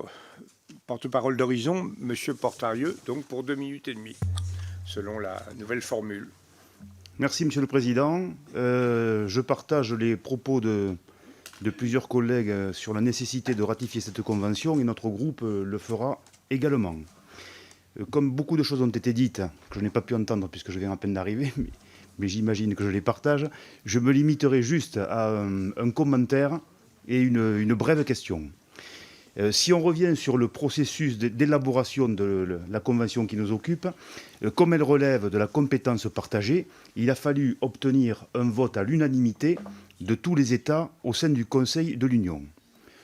porte-parole d'Horizon, Monsieur Portarieux, donc pour 2 minutes et demie, selon la nouvelle formule. Merci, Monsieur le Président. Je partage les propos de plusieurs collègues sur la nécessité de ratifier cette convention et notre groupe le fera également. Comme beaucoup de choses ont été dites, que je n'ai pas pu entendre puisque je viens à peine d'arriver, mais j'imagine que je les partage, je me limiterai juste à un commentaire et une brève question. Si on revient sur le processus d'élaboration de la convention qui nous occupe, comme elle relève de la compétence partagée, il a fallu obtenir un vote à l'unanimité de tous les États au sein du Conseil de l'Union.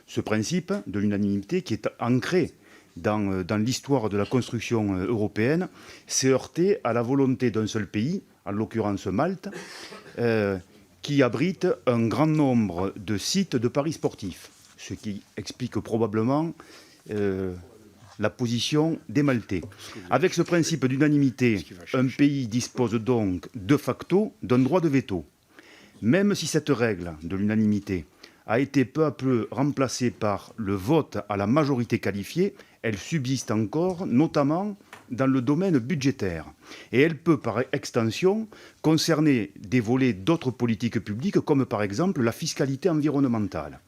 Ce principe de l'unanimité, qui est ancré dans l'histoire de la construction européenne, s'est heurté à la volonté d'un seul pays, en l'occurrence Malte, qui abrite un grand nombre de sites de paris sportifs, ce qui explique probablement la position des Maltais. Avec ce principe d'unanimité, un pays dispose donc de facto d'un droit de veto. Même si cette règle de l'unanimité a été peu à peu remplacée par le vote à la majorité qualifiée, elle subsiste encore, notamment dans le domaine budgétaire. Et elle peut, par extension, concerner des volets d'autres politiques publiques, comme par exemple la fiscalité environnementale.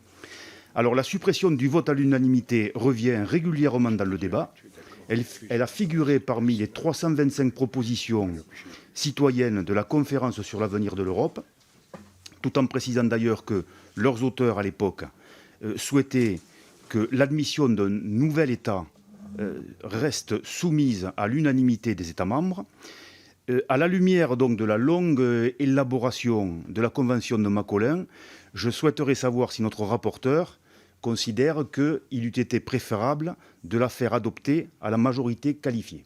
Alors la suppression du vote à l'unanimité revient régulièrement dans le débat. Elle a figuré parmi les 325 propositions citoyennes de la conférence sur l'avenir de l'Europe, tout en précisant d'ailleurs que leurs auteurs à l'époque souhaitaient que l'admission d'un nouvel État reste soumise à l'unanimité des États membres. À la lumière donc de la longue élaboration de la Convention de Macolin, je souhaiterais savoir si notre rapporteur considère qu'il eût été préférable de la faire adopter à la majorité qualifiée.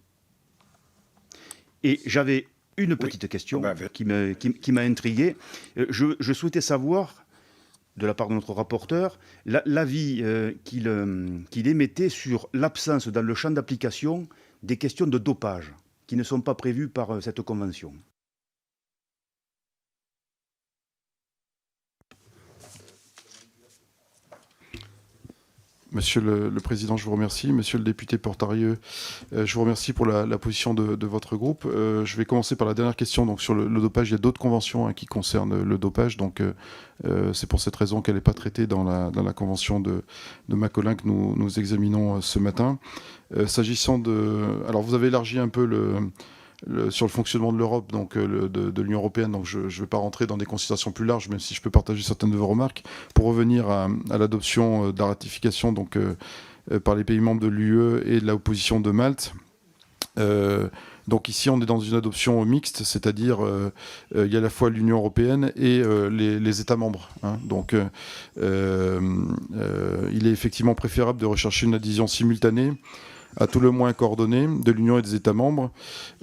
Et j'avais une petite question qui m'a intrigué. Je souhaitais savoir, de la part de notre rapporteur, l'avis qu'il émettait sur l'absence dans le champ d'application des questions de dopage qui ne sont pas prévues par cette convention. Monsieur le Président, je vous remercie. Monsieur le député Portarieux, je vous remercie pour la position de votre groupe. Je vais commencer par la dernière question. Donc, sur le dopage, il y a d'autres conventions qui concernent le dopage. Donc, c'est pour cette raison qu'elle n'est pas traitée dans la convention de Macolin que nous examinons ce matin. S'agissant de... Alors, vous avez élargi un peu sur le fonctionnement de l'Europe, donc de l'Union européenne, donc je ne vais pas rentrer dans des considérations plus larges, même si je peux partager certaines de vos remarques. Pour revenir à l'adoption de la ratification donc, par les pays membres de l'UE et de la opposition de Malte, donc ici on est dans une adoption mixte, c'est-à-dire il y a à la fois l'Union européenne et les États membres. Donc il est effectivement préférable de rechercher une adhésion simultanée à tout le moins coordonnée de l'Union et des États membres.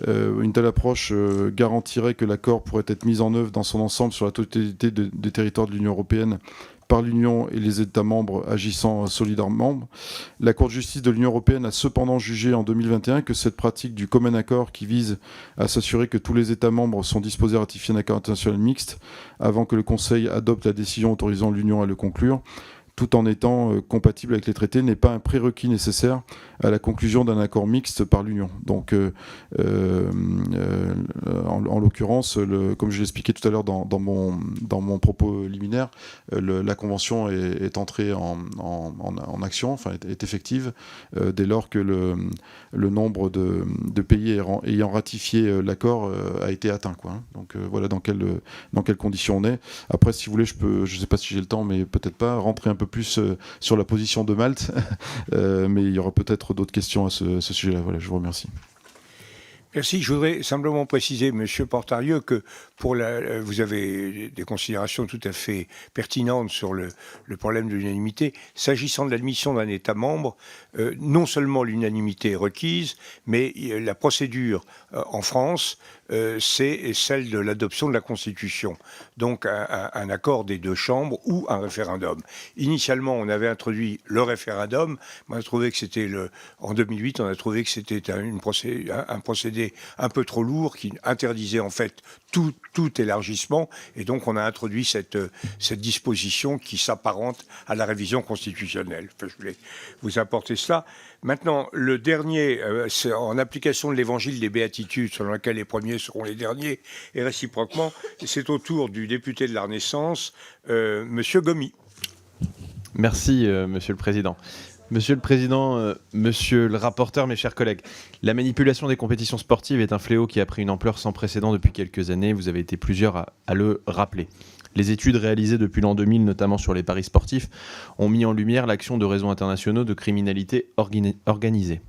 Une telle approche garantirait que l'accord pourrait être mis en œuvre dans son ensemble sur la totalité des territoires de l'Union européenne par l'Union et les États membres agissant solidairement. La Cour de justice de l'Union européenne a cependant jugé en 2021 que cette pratique du commun accord qui vise à s'assurer que tous les États membres sont disposés à ratifier un accord international mixte avant que le Conseil adopte la décision autorisant l'Union à le conclure, tout en étant compatible avec les traités, n'est pas un prérequis nécessaire à la conclusion d'un accord mixte par l'Union. Donc, en l'occurrence, comme je l'expliquais tout à l'heure dans mon propos liminaire, la Convention est entrée en action, enfin est effective, dès lors que le nombre de pays ayant ratifié l'accord a été atteint, quoi, hein. Donc voilà dans quelles conditions on est. Après, si vous voulez, je ne sais pas si j'ai le temps, mais peut-être pas, rentrer un peu plus sur la position de Malte, mais il y aura peut-être d'autres questions à ce sujet-là. Voilà, je vous remercie. Merci. Je voudrais simplement préciser, Monsieur Portarieux, que vous avez des considérations tout à fait pertinentes sur le problème de l'unanimité. S'agissant de l'admission d'un État membre, non seulement l'unanimité est requise, mais la procédure en France, c'est celle de l'adoption de la Constitution. Donc un accord des deux chambres ou un référendum. Initialement, on avait introduit le référendum. On a trouvé que c'était en 2008, on a trouvé que c'était un procédé un peu trop lourd qui interdisait en fait tout élargissement, et donc on a introduit cette disposition qui s'apparente à la révision constitutionnelle. Enfin, je voulais vous apporter cela. Maintenant, le dernier, c'est en application de l'évangile des béatitudes, selon lequel les premiers seront les derniers, et réciproquement, c'est au tour du député de la Renaissance, Monsieur Gomis. Merci, Monsieur le Président. Monsieur le Président, Monsieur le rapporteur, mes chers collègues, la manipulation des compétitions sportives est un fléau qui a pris une ampleur sans précédent depuis quelques années. Vous avez été plusieurs à le rappeler. Les études réalisées depuis l'an 2000, notamment sur les paris sportifs, ont mis en lumière l'action de réseaux internationaux de criminalité organisée.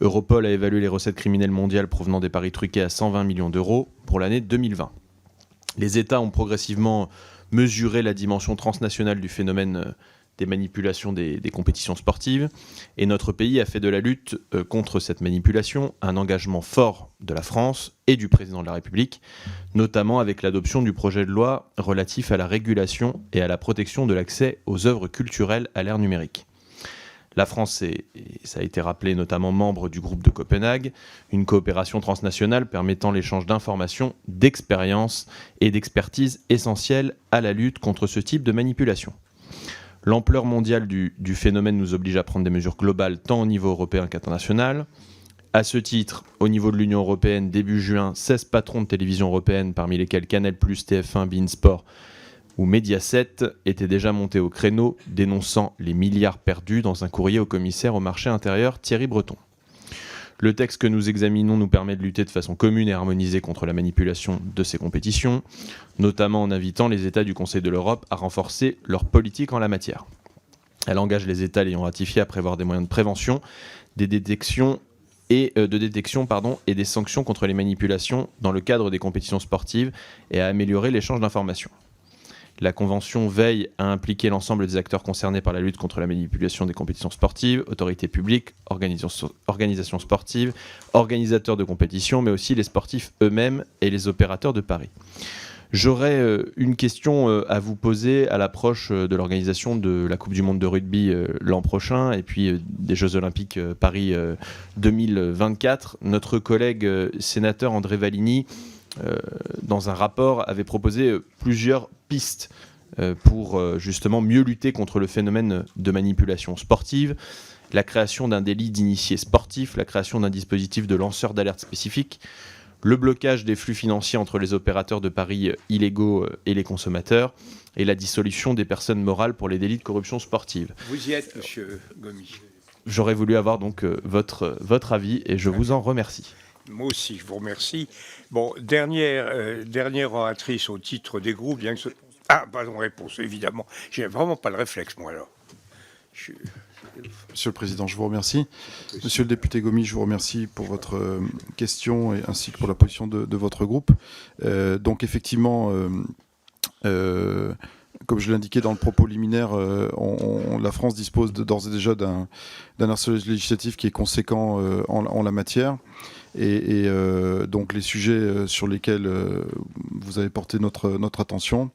Europol a évalué les recettes criminelles mondiales provenant des paris truqués à 120 millions d'euros pour l'année 2020. Les États ont progressivement mesuré la dimension transnationale du phénomène des manipulations des compétitions sportives, et notre pays a fait de la lutte contre cette manipulation un engagement fort de la France et du président de la République, notamment avec l'adoption du projet de loi relatif à la régulation et à la protection de l'accès aux œuvres culturelles à l'ère numérique. La France est, et ça a été rappelé, notamment membre du groupe de Copenhague, une coopération transnationale permettant l'échange d'informations, d'expériences et d'expertise essentielles à la lutte contre ce type de manipulation. L'ampleur mondiale du phénomène nous oblige à prendre des mesures globales tant au niveau européen qu'international. À ce titre, au niveau de l'Union européenne, début juin, 16 patrons de télévision européenne, parmi lesquels Canal+, TF1, beIN Sport ou Mediaset, étaient déjà montés au créneau, dénonçant les milliards perdus dans un courrier au commissaire au marché intérieur Thierry Breton. Le texte que nous examinons nous permet de lutter de façon commune et harmonisée contre la manipulation de ces compétitions, notamment en invitant les États du Conseil de l'Europe à renforcer leur politique en la matière. Elle engage les États l'ayant ratifié à prévoir des moyens de prévention, des détections et des sanctions contre les manipulations dans le cadre des compétitions sportives et à améliorer l'échange d'informations. La Convention veille à impliquer l'ensemble des acteurs concernés par la lutte contre la manipulation des compétitions sportives, autorités publiques, organisations sportives, organisateurs de compétitions, mais aussi les sportifs eux-mêmes et les opérateurs de paris. J'aurais une question à vous poser à l'approche de l'organisation de la Coupe du Monde de rugby l'an prochain et puis des Jeux Olympiques Paris 2024. Notre collègue sénateur André Vallini, dans un rapport, avait proposé plusieurs pistes pour justement mieux lutter contre le phénomène de manipulation sportive, la création d'un délit d'initié sportif, la création d'un dispositif de lanceur d'alerte spécifique, le blocage des flux financiers entre les opérateurs de paris illégaux et les consommateurs, et la dissolution des personnes morales pour les délits de corruption sportive. Vous y êtes, Monsieur Gomis. J'aurais voulu avoir donc votre avis et je vous en remercie. Moi aussi, je vous remercie. Bon, dernière oratrice au titre des groupes, bien que ce... Ah, pardon, réponse, évidemment. J'ai vraiment pas le réflexe, moi, alors. Monsieur le Président, je vous remercie. Monsieur le député Gomis, je vous remercie pour votre question et ainsi que pour la position de votre groupe. Donc, effectivement, comme je l'indiquais dans le propos liminaire, la France dispose d'ores et déjà d'un arsenal législatif qui est conséquent en la matière. Et donc les sujets sur lesquels vous avez porté notre attention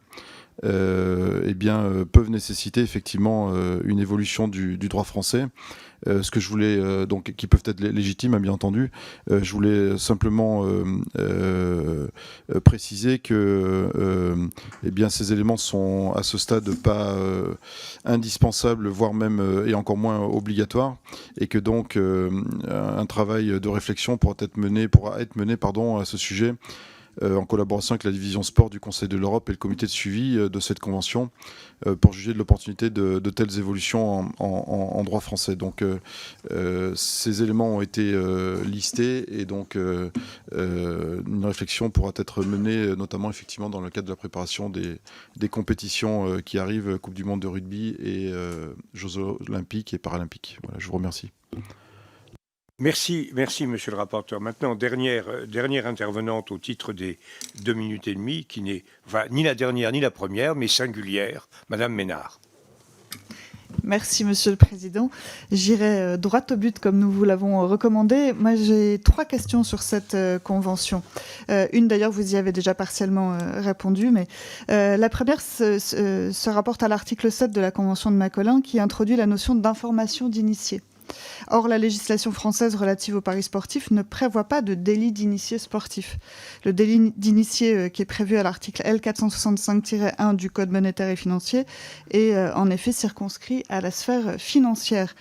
peuvent nécessiter effectivement une évolution du droit français. Ce que je voulais, donc, qui peuvent être légitimes, bien entendu. Je voulais simplement préciser que ces éléments sont à ce stade pas indispensables, voire même et encore moins obligatoires, et que donc un travail de réflexion pourra être mené à ce sujet en collaboration avec la division sport du Conseil de l'Europe et le comité de suivi de cette convention pour juger de l'opportunité de telles évolutions en droit français. Donc ces éléments ont été listés et donc une réflexion pourra être menée notamment effectivement dans le cadre de la préparation des compétitions qui arrivent, Coupe du monde de rugby et Jeux olympiques et paralympiques. Voilà, je vous remercie. Merci, monsieur le rapporteur. Maintenant, dernière intervenante au titre des 2 minutes et demie, qui n'est ni la dernière ni la première, mais singulière, Madame Ménard. Merci, Monsieur le Président. J'irai droit au but comme nous vous l'avons recommandé. Moi, j'ai 3 questions sur cette convention. Une, d'ailleurs, vous y avez déjà partiellement répondu, mais la première se rapporte à l'article 7 de la Convention de Macolin qui introduit la notion d'information d'initié. Or, la législation française relative aux paris sportifs ne prévoit pas de délit d'initié sportif. Le délit d'initié qui est prévu à l'article L465-1 du Code monétaire et financier est en effet circonscrit à la sphère financière.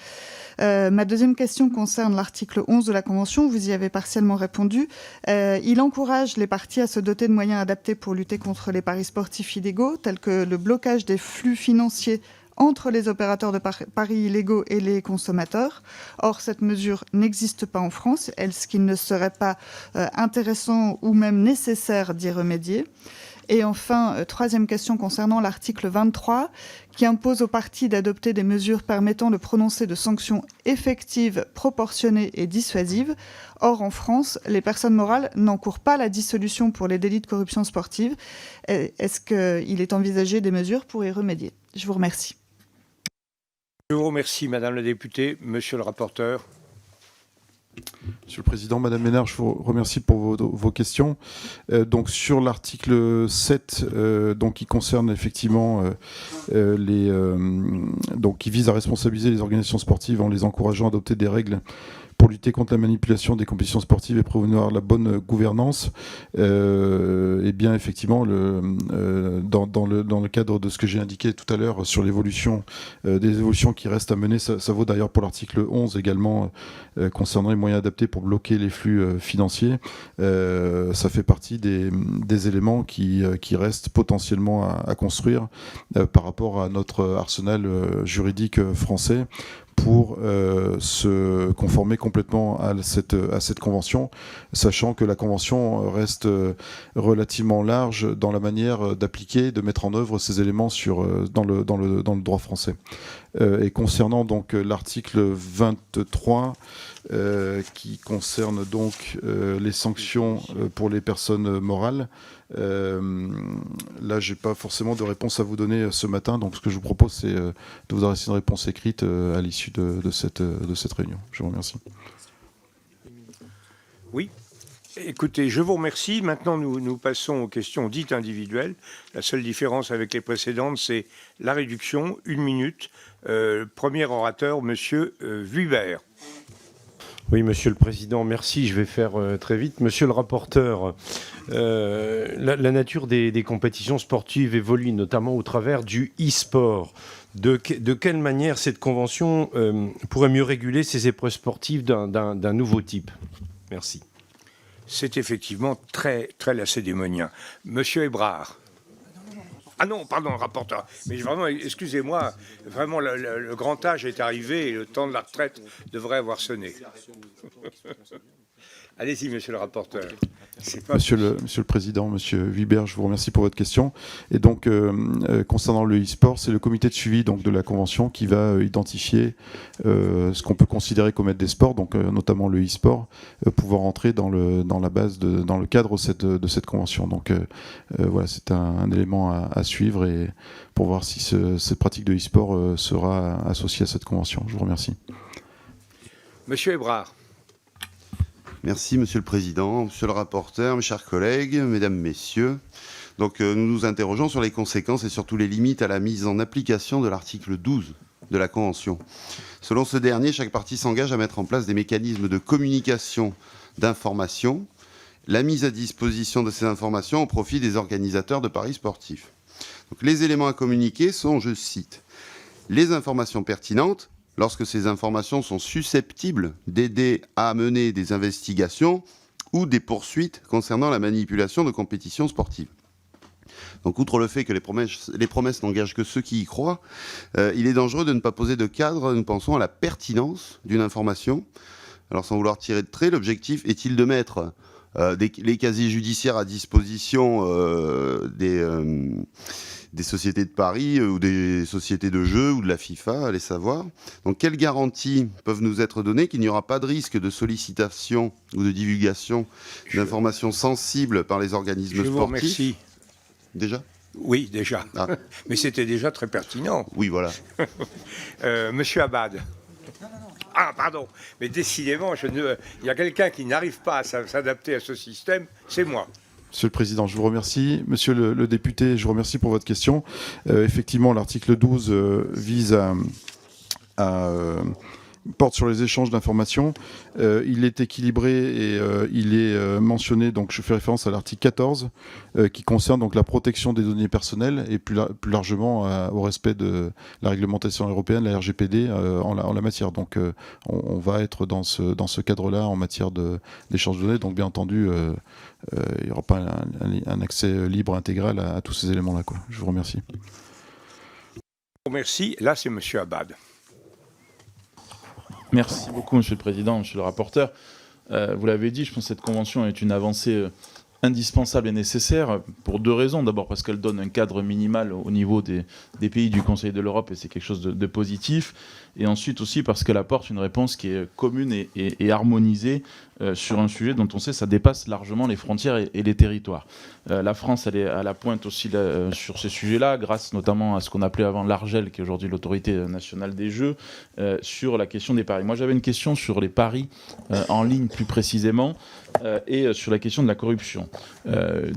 Ma deuxième question concerne l'article 11 de la Convention. Vous y avez partiellement répondu. Il encourage les parties à se doter de moyens adaptés pour lutter contre les paris sportifs illégaux, tels que le blocage des flux financiers entre les opérateurs de paris illégaux et les consommateurs. Or, cette mesure n'existe pas en France. Est-ce qu'il ne serait pas intéressant ou même nécessaire d'y remédier ? Et enfin, troisième question concernant l'article 23, qui impose aux parties d'adopter des mesures permettant de prononcer de sanctions effectives, proportionnées et dissuasives. Or, en France, les personnes morales n'encourent pas la dissolution pour les délits de corruption sportive. Est-ce qu'il est envisagé des mesures pour y remédier ? Je vous remercie. Je vous remercie, Madame la députée. Monsieur le rapporteur. Monsieur le Président, Madame Ménard, je vous remercie pour vos questions. Donc sur l'article 7, donc qui concerne effectivement donc qui vise à responsabiliser les organisations sportives en les encourageant à adopter des règles pour lutter contre la manipulation des compétitions sportives et promouvoir la bonne gouvernance, et bien effectivement dans le cadre de ce que j'ai indiqué tout à l'heure sur l'évolution des évolutions qui restent à mener, ça vaut d'ailleurs pour l'article 11 également concernant les moyens adaptés pour bloquer les flux financiers. Ça fait partie des éléments qui restent potentiellement à construire par rapport à notre arsenal juridique français pour se conformer complètement à cette convention, sachant que la convention reste relativement large dans la manière d'appliquer, de mettre en œuvre ces éléments dans le droit français. Et concernant donc l'article 23, qui concerne donc les sanctions pour les personnes morales, là j'ai pas forcément de réponse à vous donner ce matin, donc ce que je vous propose c'est de vous adresser une réponse écrite à l'issue de cette réunion. Je vous remercie. Oui. Écoutez, je vous remercie. Maintenant, nous passons aux questions dites individuelles. La seule différence avec les précédentes, c'est la réduction, 1 minute. Premier orateur, Monsieur Vuibert. Oui, Monsieur le Président, merci. Je vais faire très vite. Monsieur le rapporteur, la nature des compétitions sportives évolue notamment au travers du e-sport. De quelle manière cette convention pourrait mieux réguler ces épreuves sportives d'un nouveau type ? Merci. C'est effectivement très, très lacédémonien. Monsieur Hébrard. Ah non, pardon, rapporteur. Mais vraiment, excusez-moi, vraiment, le grand âge est arrivé et le temps de la retraite devrait avoir sonné. Allez-y, monsieur le rapporteur. Monsieur le Président, Monsieur Vibert, je vous remercie pour votre question. Et donc, concernant le e-sport, c'est le comité de suivi donc, de la Convention qui va identifier ce qu'on peut considérer comme être des sports, donc notamment le e-sport, pouvoir entrer dans la base, dans le cadre de cette Convention. Donc voilà, c'est un élément à suivre et pour voir si cette pratique de e-sport sera associée à cette Convention. Je vous remercie. Monsieur Hébrard. Merci Monsieur le Président, Monsieur le rapporteur, mes chers collègues, Mesdames, Messieurs. Donc nous nous interrogeons sur les conséquences et surtout les limites à la mise en application de l'article 12 de la Convention. Selon ce dernier, chaque partie s'engage à mettre en place des mécanismes de communication d'informations, la mise à disposition de ces informations au profit des organisateurs de paris sportifs. Donc, les éléments à communiquer sont, je cite, les informations pertinentes, lorsque ces informations sont susceptibles d'aider à mener des investigations ou des poursuites concernant la manipulation de compétitions sportives. Donc, outre le fait que les promesses n'engagent que ceux qui y croient, il est dangereux de ne pas poser de cadre, nous pensons, à la pertinence d'une information. Alors, sans vouloir tirer de trait, l'objectif est-il de mettre les casiers judiciaires à disposition des sociétés de paris ou des sociétés de jeux ou de la FIFA, allez savoir. Donc, quelles garanties peuvent nous être données qu'il n'y aura pas de risque de sollicitation ou de divulgation d'informations sensibles par les organismes sportifs ? Je vous remercie. Déjà ? Oui, déjà. Ah. Mais c'était déjà très pertinent. Oui, voilà. Monsieur Abad. Ah, pardon. Mais décidément, il y a quelqu'un qui n'arrive pas à s'adapter à ce système, c'est moi. Monsieur le Président, je vous remercie. Monsieur le député, je vous remercie pour votre question. Effectivement, l'article 12 vise porte sur les échanges d'informations. Il est équilibré et il est mentionné, donc je fais référence à l'article 14 qui concerne donc la protection des données personnelles et plus largement au respect de la réglementation européenne, la RGPD, en la matière. Donc on va être dans ce cadre-là en matière d'échange de données. Donc bien entendu, il n'y aura pas un accès libre intégral à tous ces éléments-là, quoi. Je vous remercie. Je vous remercie. Là, c'est monsieur Abad. Merci beaucoup, Monsieur le Président, Monsieur le rapporteur. Vous l'avez dit, je pense que cette convention est une avancée indispensable et nécessaire pour deux raisons. D'abord parce qu'elle donne un cadre minimal au niveau des pays du Conseil de l'Europe et c'est quelque chose de positif. Et ensuite aussi parce qu'elle apporte une réponse qui est commune et harmonisée sur un sujet dont on sait que ça dépasse largement les frontières et les territoires. La France, elle est à la pointe aussi sur ces sujets-là, grâce notamment à ce qu'on appelait avant l'ARJEL, qui est aujourd'hui l'autorité nationale des jeux, sur la question des paris. Moi, j'avais une question sur les paris en ligne plus précisément et sur la question de la corruption.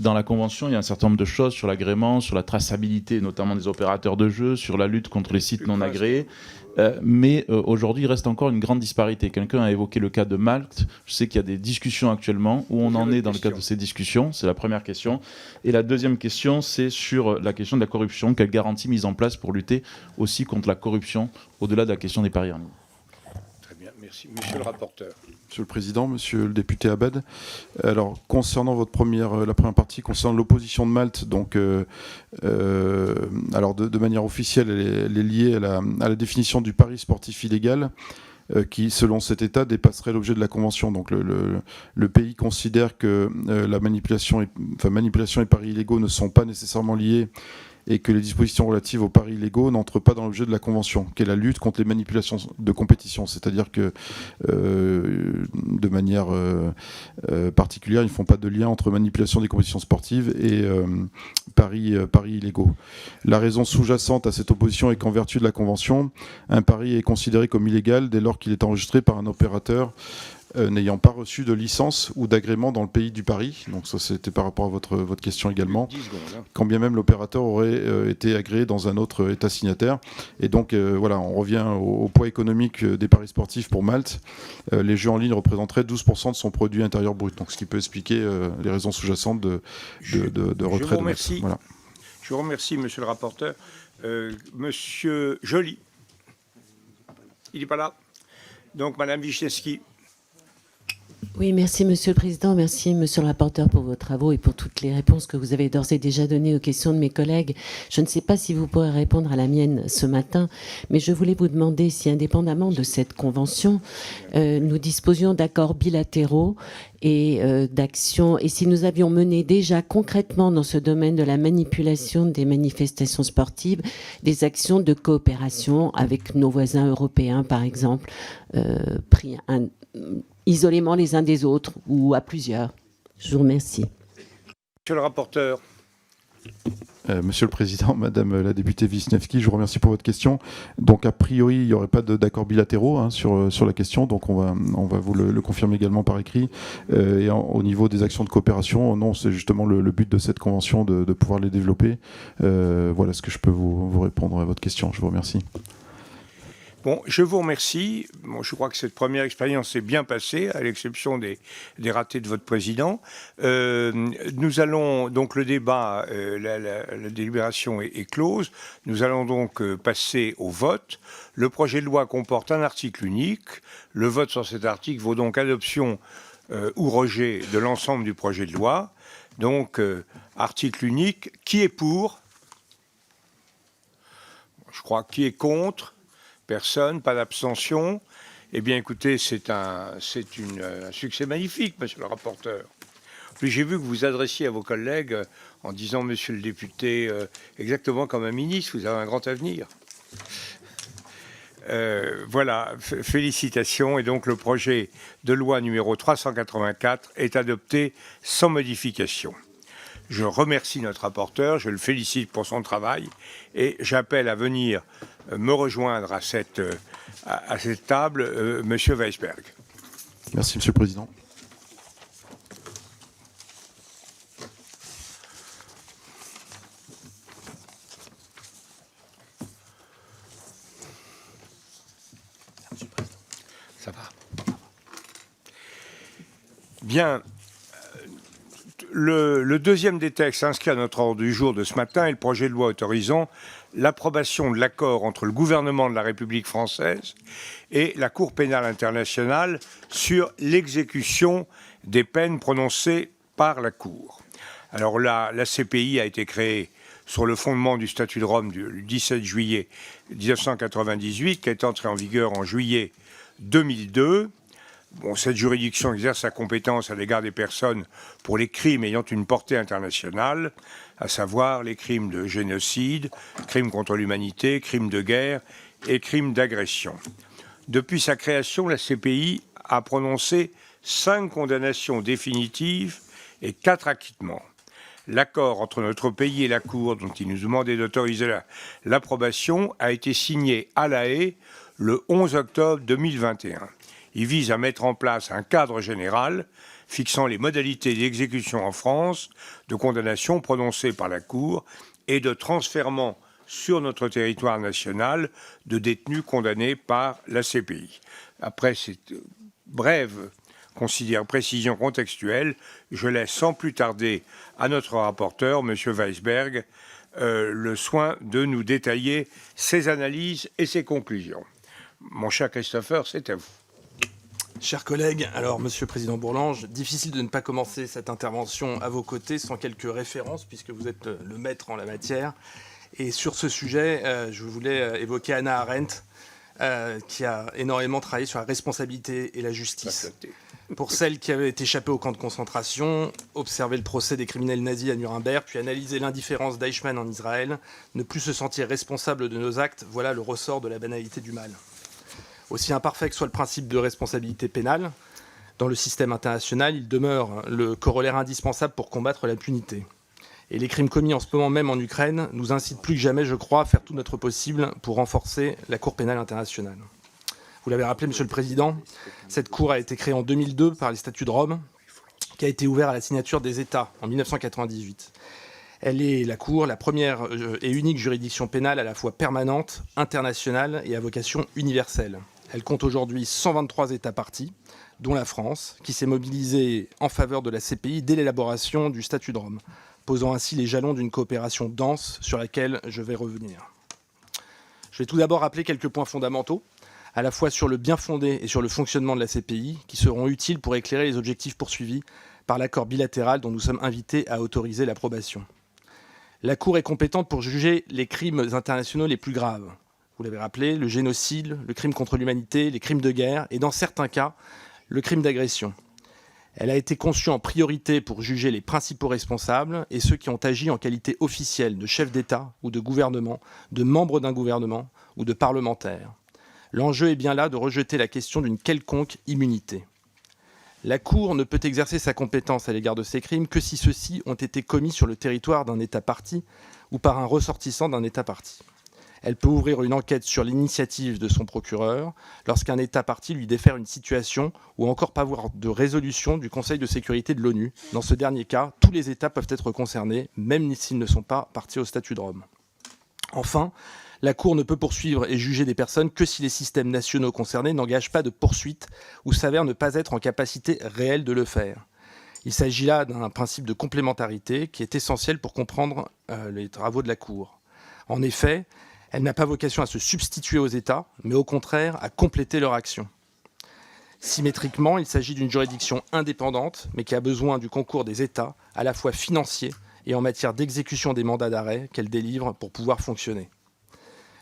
Dans la Convention, il y a un certain nombre de choses sur l'agrément, sur la traçabilité notamment des opérateurs de jeux, sur la lutte contre les sites non agréés. Mais aujourd'hui, il reste encore une grande disparité. Quelqu'un a évoqué le cas de Malte. Je sais qu'il y a des discussions actuellement. Où on en est dans le cadre de ces discussions? C'est la première question. Et la deuxième question, c'est sur la question de la corruption. Quelles garanties mises en place pour lutter aussi contre la corruption, au-delà de la question des paris en ligne? Très bien, merci. Monsieur le rapporteur. Monsieur le Président, Monsieur le député Abad. Alors, concernant la première partie, concernant l'opposition de Malte, donc, alors de manière officielle, elle est liée à la définition du pari sportif illégal, qui, selon cet État, dépasserait l'objet de la Convention. Donc, le pays considère que la manipulation et paris illégaux ne sont pas nécessairement liés, et que les dispositions relatives aux paris illégaux n'entrent pas dans l'objet de la Convention, qui est la lutte contre les manipulations de compétition. C'est-à-dire que, de manière particulière, ils ne font pas de lien entre manipulation des compétitions sportives et paris illégaux. La raison sous-jacente à cette opposition est qu'en vertu de la Convention, un pari est considéré comme illégal dès lors qu'il est enregistré par un opérateur n'ayant pas reçu de licence ou d'agrément dans le pays du pari. Donc ça, c'était par rapport à votre question également. Quand bien même l'opérateur aurait été agréé dans un autre État signataire. Et donc, voilà, on revient au poids économique des paris sportifs pour Malte. Les jeux en ligne représenteraient 12% de son produit intérieur brut. Donc, ce qui peut expliquer les raisons sous-jacentes de retrait de Malte. Voilà. Je vous remercie, monsieur le rapporteur. Monsieur Joly. Il n'est pas là. Donc, madame Wisniewski. Oui, merci Monsieur le Président, merci Monsieur le rapporteur pour vos travaux et pour toutes les réponses que vous avez d'ores et déjà données aux questions de mes collègues. Je ne sais pas si vous pourrez répondre à la mienne ce matin, mais je voulais vous demander si, indépendamment de cette convention, nous disposions d'accords bilatéraux et d'actions, et si nous avions mené déjà concrètement dans ce domaine de la manipulation des manifestations sportives, des actions de coopération avec nos voisins européens, par exemple, pris isolément les uns des autres ou à plusieurs. Je vous remercie. Monsieur le rapporteur. Monsieur le Président, Madame la députée Wisniewski, je vous remercie pour votre question. Donc a priori, il n'y aurait pas d'accords bilatéraux sur la question, donc on va vous le confirmer également par écrit. Et au niveau des actions de coopération, non, c'est justement le but de cette convention de pouvoir les développer. Voilà ce que je peux vous répondre à votre question. Je vous remercie. Bon, je vous remercie. Bon, je crois que cette première expérience s'est bien passée, à l'exception des ratés de votre président. Nous allons donc le débat, la délibération est close. Nous allons donc passer au vote. Le projet de loi comporte un article unique. Le vote sur cet article vaut donc adoption ou rejet de l'ensemble du projet de loi. Donc, article unique. Qui est pour? Je crois qui est contre? Personne, pas d'abstention. Eh bien, écoutez, c'est un succès magnifique, monsieur le rapporteur. Puis j'ai vu que vous adressiez à vos collègues en disant, monsieur le député, exactement comme un ministre, vous avez un grand avenir. Voilà, félicitations. Et donc, le projet de loi numéro 384 est adopté sans modification. Je remercie notre rapporteur, je le félicite pour son travail et j'appelle à venir me rejoindre à cette table, Monsieur Weisberg. Merci, Monsieur le Président. Ça va. Bien. Le deuxième des textes inscrit à notre ordre du jour de ce matin est le projet de loi autorisant l'approbation de l'accord entre le gouvernement de la République française et la Cour pénale internationale sur l'exécution des peines prononcées par la Cour. Alors la CPI a été créée sur le fondement du statut de Rome du 17 juillet 1998, qui est entré en vigueur en juillet 2002. Bon, cette juridiction exerce sa compétence à l'égard des personnes pour les crimes ayant une portée internationale, à savoir les crimes de génocide, crimes contre l'humanité, crimes de guerre et crimes d'agression. Depuis sa création, la CPI a prononcé 5 condamnations définitives et 4 acquittements. L'accord entre notre pays et la Cour, dont il nous demandait d'autoriser l'approbation, a été signé à La Haye le 11 octobre 2021. Il vise à mettre en place un cadre général fixant les modalités d'exécution en France de condamnations prononcées par la Cour et de transfèrement sur notre territoire national de détenus condamnés par la CPI. Après cette brève précision contextuelle, je laisse sans plus tarder à notre rapporteur, M. Weisberg, le soin de nous détailler ses analyses et ses conclusions. Mon cher Christopher, c'est à vous. Chers collègues, alors Monsieur le Président Bourlange, difficile de ne pas commencer cette intervention à vos côtés sans quelques références puisque vous êtes le maître en la matière. Et sur ce sujet, je voulais évoquer Hannah Arendt qui a énormément travaillé sur la responsabilité et la justice. Pour celles qui avaient échappé au camp de concentration, observer le procès des criminels nazis à Nuremberg, puis analyser l'indifférence d'Eichmann en Israël, ne plus se sentir responsable de nos actes, voilà le ressort de la banalité du mal. Aussi imparfait que soit le principe de responsabilité pénale, dans le système international, il demeure le corollaire indispensable pour combattre l'impunité. Et les crimes commis en ce moment même en Ukraine nous incitent plus que jamais, je crois, à faire tout notre possible pour renforcer la Cour pénale internationale. Vous l'avez rappelé, Monsieur le Président, cette Cour a été créée en 2002 par les statuts de Rome, qui a été ouvert à la signature des États en 1998. Elle est, la Cour, la première et unique juridiction pénale à la fois permanente, internationale et à vocation universelle. Elle compte aujourd'hui 123 États parties, dont la France, qui s'est mobilisée en faveur de la CPI dès l'élaboration du statut de Rome, posant ainsi les jalons d'une coopération dense sur laquelle je vais revenir. Je vais tout d'abord rappeler quelques points fondamentaux. à la fois sur le bien fondé et sur le fonctionnement de la CPI, qui seront utiles pour éclairer les objectifs poursuivis par l'accord bilatéral dont nous sommes invités à autoriser l'approbation. La Cour est compétente pour juger les crimes internationaux les plus graves. Vous l'avez rappelé, le génocide, le crime contre l'humanité, les crimes de guerre et, dans certains cas, le crime d'agression. Elle a été conçue en priorité pour juger les principaux responsables et ceux qui ont agi en qualité officielle de chef d'État ou de gouvernement, de membres d'un gouvernement ou de parlementaires. L'enjeu est bien là de rejeter la question d'une quelconque immunité. La Cour ne peut exercer sa compétence à l'égard de ces crimes que si ceux-ci ont été commis sur le territoire d'un État partie ou par un ressortissant d'un État partie. Elle peut ouvrir une enquête sur l'initiative de son procureur lorsqu'un État partie lui défère une situation ou encore pas avoir de résolution du Conseil de sécurité de l'ONU. Dans ce dernier cas, tous les États peuvent être concernés, même s'ils ne sont pas partis au statut de Rome. Enfin, la Cour ne peut poursuivre et juger des personnes que si les systèmes nationaux concernés n'engagent pas de poursuite ou s'avèrent ne pas être en capacité réelle de le faire. Il s'agit là d'un principe de complémentarité qui est essentiel pour comprendre les travaux de la Cour. En effet, elle n'a pas vocation à se substituer aux États, mais au contraire à compléter leur action. Symétriquement, il s'agit d'une juridiction indépendante, mais qui a besoin du concours des États, à la fois financiers et en matière d'exécution des mandats d'arrêt qu'elle délivre pour pouvoir fonctionner.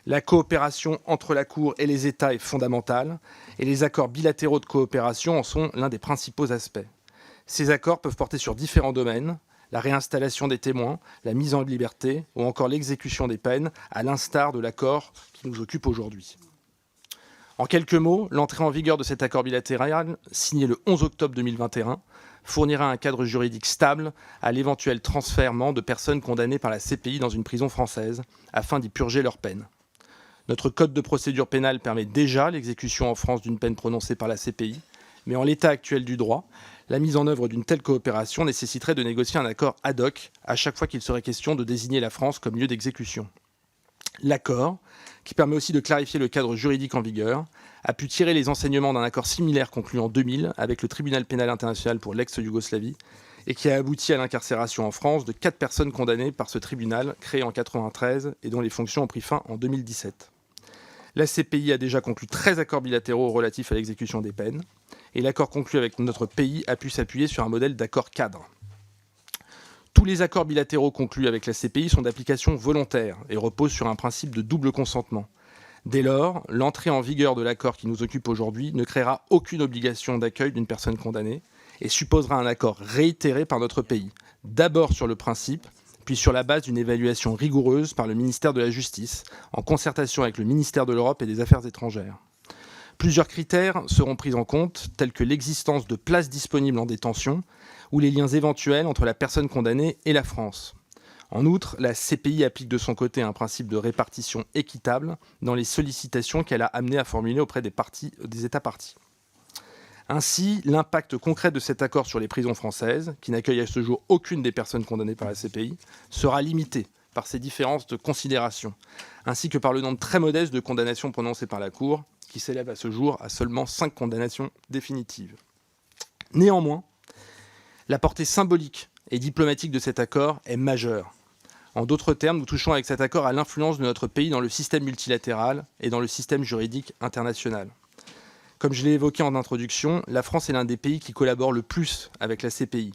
La coopération entre la Cour et les États est fondamentale, et les accords bilatéraux de coopération en sont l'un des principaux aspects. Ces accords peuvent porter sur différents domaines, la réinstallation des témoins, la mise en liberté ou encore l'exécution des peines, à l'instar de l'accord qui nous occupe aujourd'hui. En quelques mots, l'entrée en vigueur de cet accord bilatéral, signé le 11 octobre 2021, fournira un cadre juridique stable à l'éventuel transfèrement de personnes condamnées par la CPI dans une prison française, afin d'y purger leur peine. Notre code de procédure pénale permet déjà l'exécution en France d'une peine prononcée par la CPI, mais en l'état actuel du droit, la mise en œuvre d'une telle coopération nécessiterait de négocier un accord ad hoc à chaque fois qu'il serait question de désigner la France comme lieu d'exécution. L'accord, qui permet aussi de clarifier le cadre juridique en vigueur, a pu tirer les enseignements d'un accord similaire conclu en 2000 avec le Tribunal pénal international pour l'ex-Yougoslavie et qui a abouti à l'incarcération en France de 4 personnes condamnées par ce tribunal créé en 1993 et dont les fonctions ont pris fin en 2017. La CPI a déjà conclu 13 accords bilatéraux relatifs à l'exécution des peines, et l'accord conclu avec notre pays a pu s'appuyer sur un modèle d'accord cadre. Tous les accords bilatéraux conclus avec la CPI sont d'application volontaire et reposent sur un principe de double consentement. Dès lors, l'entrée en vigueur de l'accord qui nous occupe aujourd'hui ne créera aucune obligation d'accueil d'une personne condamnée et supposera un accord réitéré par notre pays, d'abord sur le principe, puis sur la base d'une évaluation rigoureuse par le ministère de la Justice, en concertation avec le ministère de l'Europe et des Affaires étrangères. Plusieurs critères seront pris en compte, tels que l'existence de places disponibles en détention ou les liens éventuels entre la personne condamnée et la France. En outre, la CPI applique de son côté un principe de répartition équitable dans les sollicitations qu'elle a amené à formuler auprès des États parties. Ainsi, l'impact concret de cet accord sur les prisons françaises, qui n'accueillent à ce jour aucune des personnes condamnées par la CPI, sera limité par ces différences de considération, ainsi que par le nombre très modeste de condamnations prononcées par la Cour, qui s'élève à ce jour à seulement 5 condamnations définitives. Néanmoins, la portée symbolique et diplomatique de cet accord est majeure. En d'autres termes, nous touchons avec cet accord à l'influence de notre pays dans le système multilatéral et dans le système juridique international. Comme je l'ai évoqué en introduction, la France est l'un des pays qui collabore le plus avec la CPI.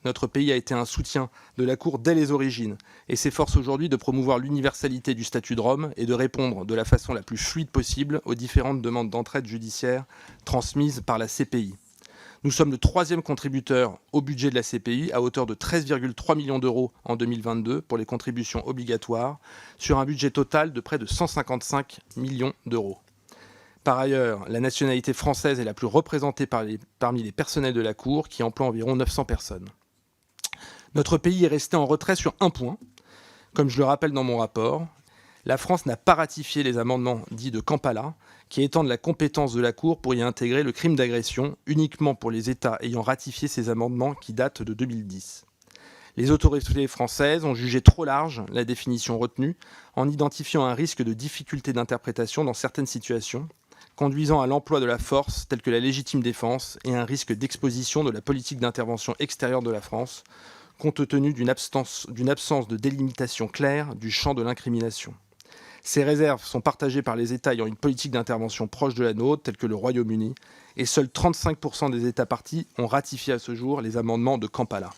Notre pays a été un soutien de la Cour dès les origines et s'efforce aujourd'hui de promouvoir l'universalité du statut de Rome et de répondre de la façon la plus fluide possible aux différentes demandes d'entraide judiciaire transmises par la CPI. Nous sommes le 3e contributeur au budget de la CPI à hauteur de 13,3 millions d'euros en 2022 pour les contributions obligatoires sur un budget total de près de 155 millions d'euros. Par ailleurs, la nationalité française est la plus représentée parmi les personnels de la Cour, qui emploient environ 900 personnes. Notre pays est resté en retrait sur un point. Comme je le rappelle dans mon rapport, la France n'a pas ratifié les amendements dits de Kampala, qui étendent la compétence de la Cour pour y intégrer le crime d'agression uniquement pour les États ayant ratifié ces amendements qui datent de 2010. Les autorités françaises ont jugé trop large la définition retenue en identifiant un risque de difficulté d'interprétation dans certaines situations, conduisant à l'emploi de la force telle que la légitime défense et un risque d'exposition de la politique d'intervention extérieure de la France, compte tenu d'une absence de délimitation claire du champ de l'incrimination. Ces réserves sont partagées par les États ayant une politique d'intervention proche de la nôtre, tels que le Royaume-Uni, et seuls 35% des États partis ont ratifié à ce jour les amendements de Kampala.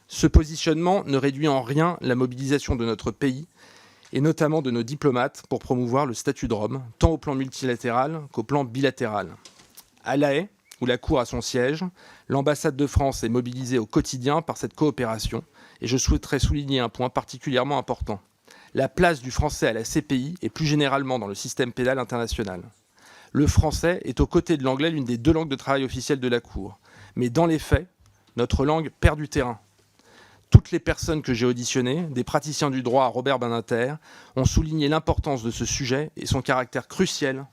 Ce positionnement ne réduit en rien la mobilisation de notre pays, et notamment de nos diplomates, pour promouvoir le statut de Rome, tant au plan multilatéral qu'au plan bilatéral. À La Haye, où la Cour a son siège, l'ambassade de France est mobilisée au quotidien par cette coopération, et je souhaiterais souligner un point particulièrement important. La place du français à la CPI et plus généralement dans le système pénal international. Le français est aux côtés de l'anglais l'une des 2 langues de travail officielles de la Cour. Mais dans les faits, notre langue perd du terrain. Toutes les personnes que j'ai auditionnées, des praticiens du droit à Robert Badinter, ont souligné l'importance de ce sujet et son caractère crucial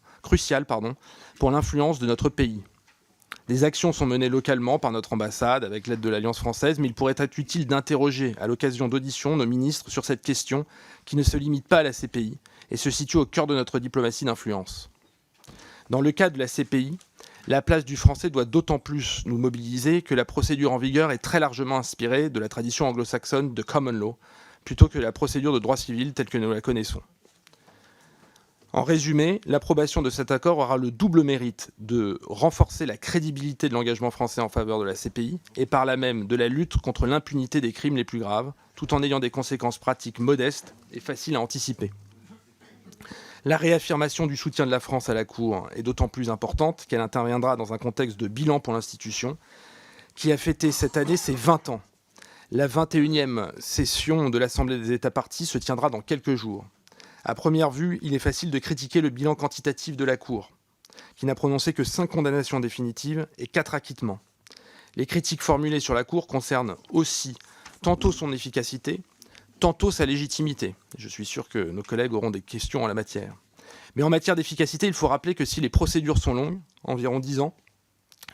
pour l'influence de notre pays. Des actions sont menées localement par notre ambassade avec l'aide de l'Alliance française, mais il pourrait être utile d'interroger à l'occasion d'auditions nos ministres sur cette question qui ne se limite pas à la CPI et se situe au cœur de notre diplomatie d'influence. Dans le cas de la CPI, la place du français doit d'autant plus nous mobiliser que la procédure en vigueur est très largement inspirée de la tradition anglo-saxonne de common law, plutôt que la procédure de droit civil telle que nous la connaissons. En résumé, l'approbation de cet accord aura le double mérite de renforcer la crédibilité de l'engagement français en faveur de la CPI et par là même de la lutte contre l'impunité des crimes les plus graves, tout en ayant des conséquences pratiques modestes et faciles à anticiper. La réaffirmation du soutien de la France à la Cour est d'autant plus importante qu'elle interviendra dans un contexte de bilan pour l'institution, qui a fêté cette année ses 20 ans. La 21e session de l'Assemblée des États parties se tiendra dans quelques jours. À première vue, il est facile de critiquer le bilan quantitatif de la Cour, qui n'a prononcé que 5 condamnations définitives et 4 acquittements. Les critiques formulées sur la Cour concernent aussi tantôt son efficacité, tantôt sa légitimité. Je suis sûr que nos collègues auront des questions en la matière. Mais en matière d'efficacité, il faut rappeler que si les procédures sont longues, environ 10 ans,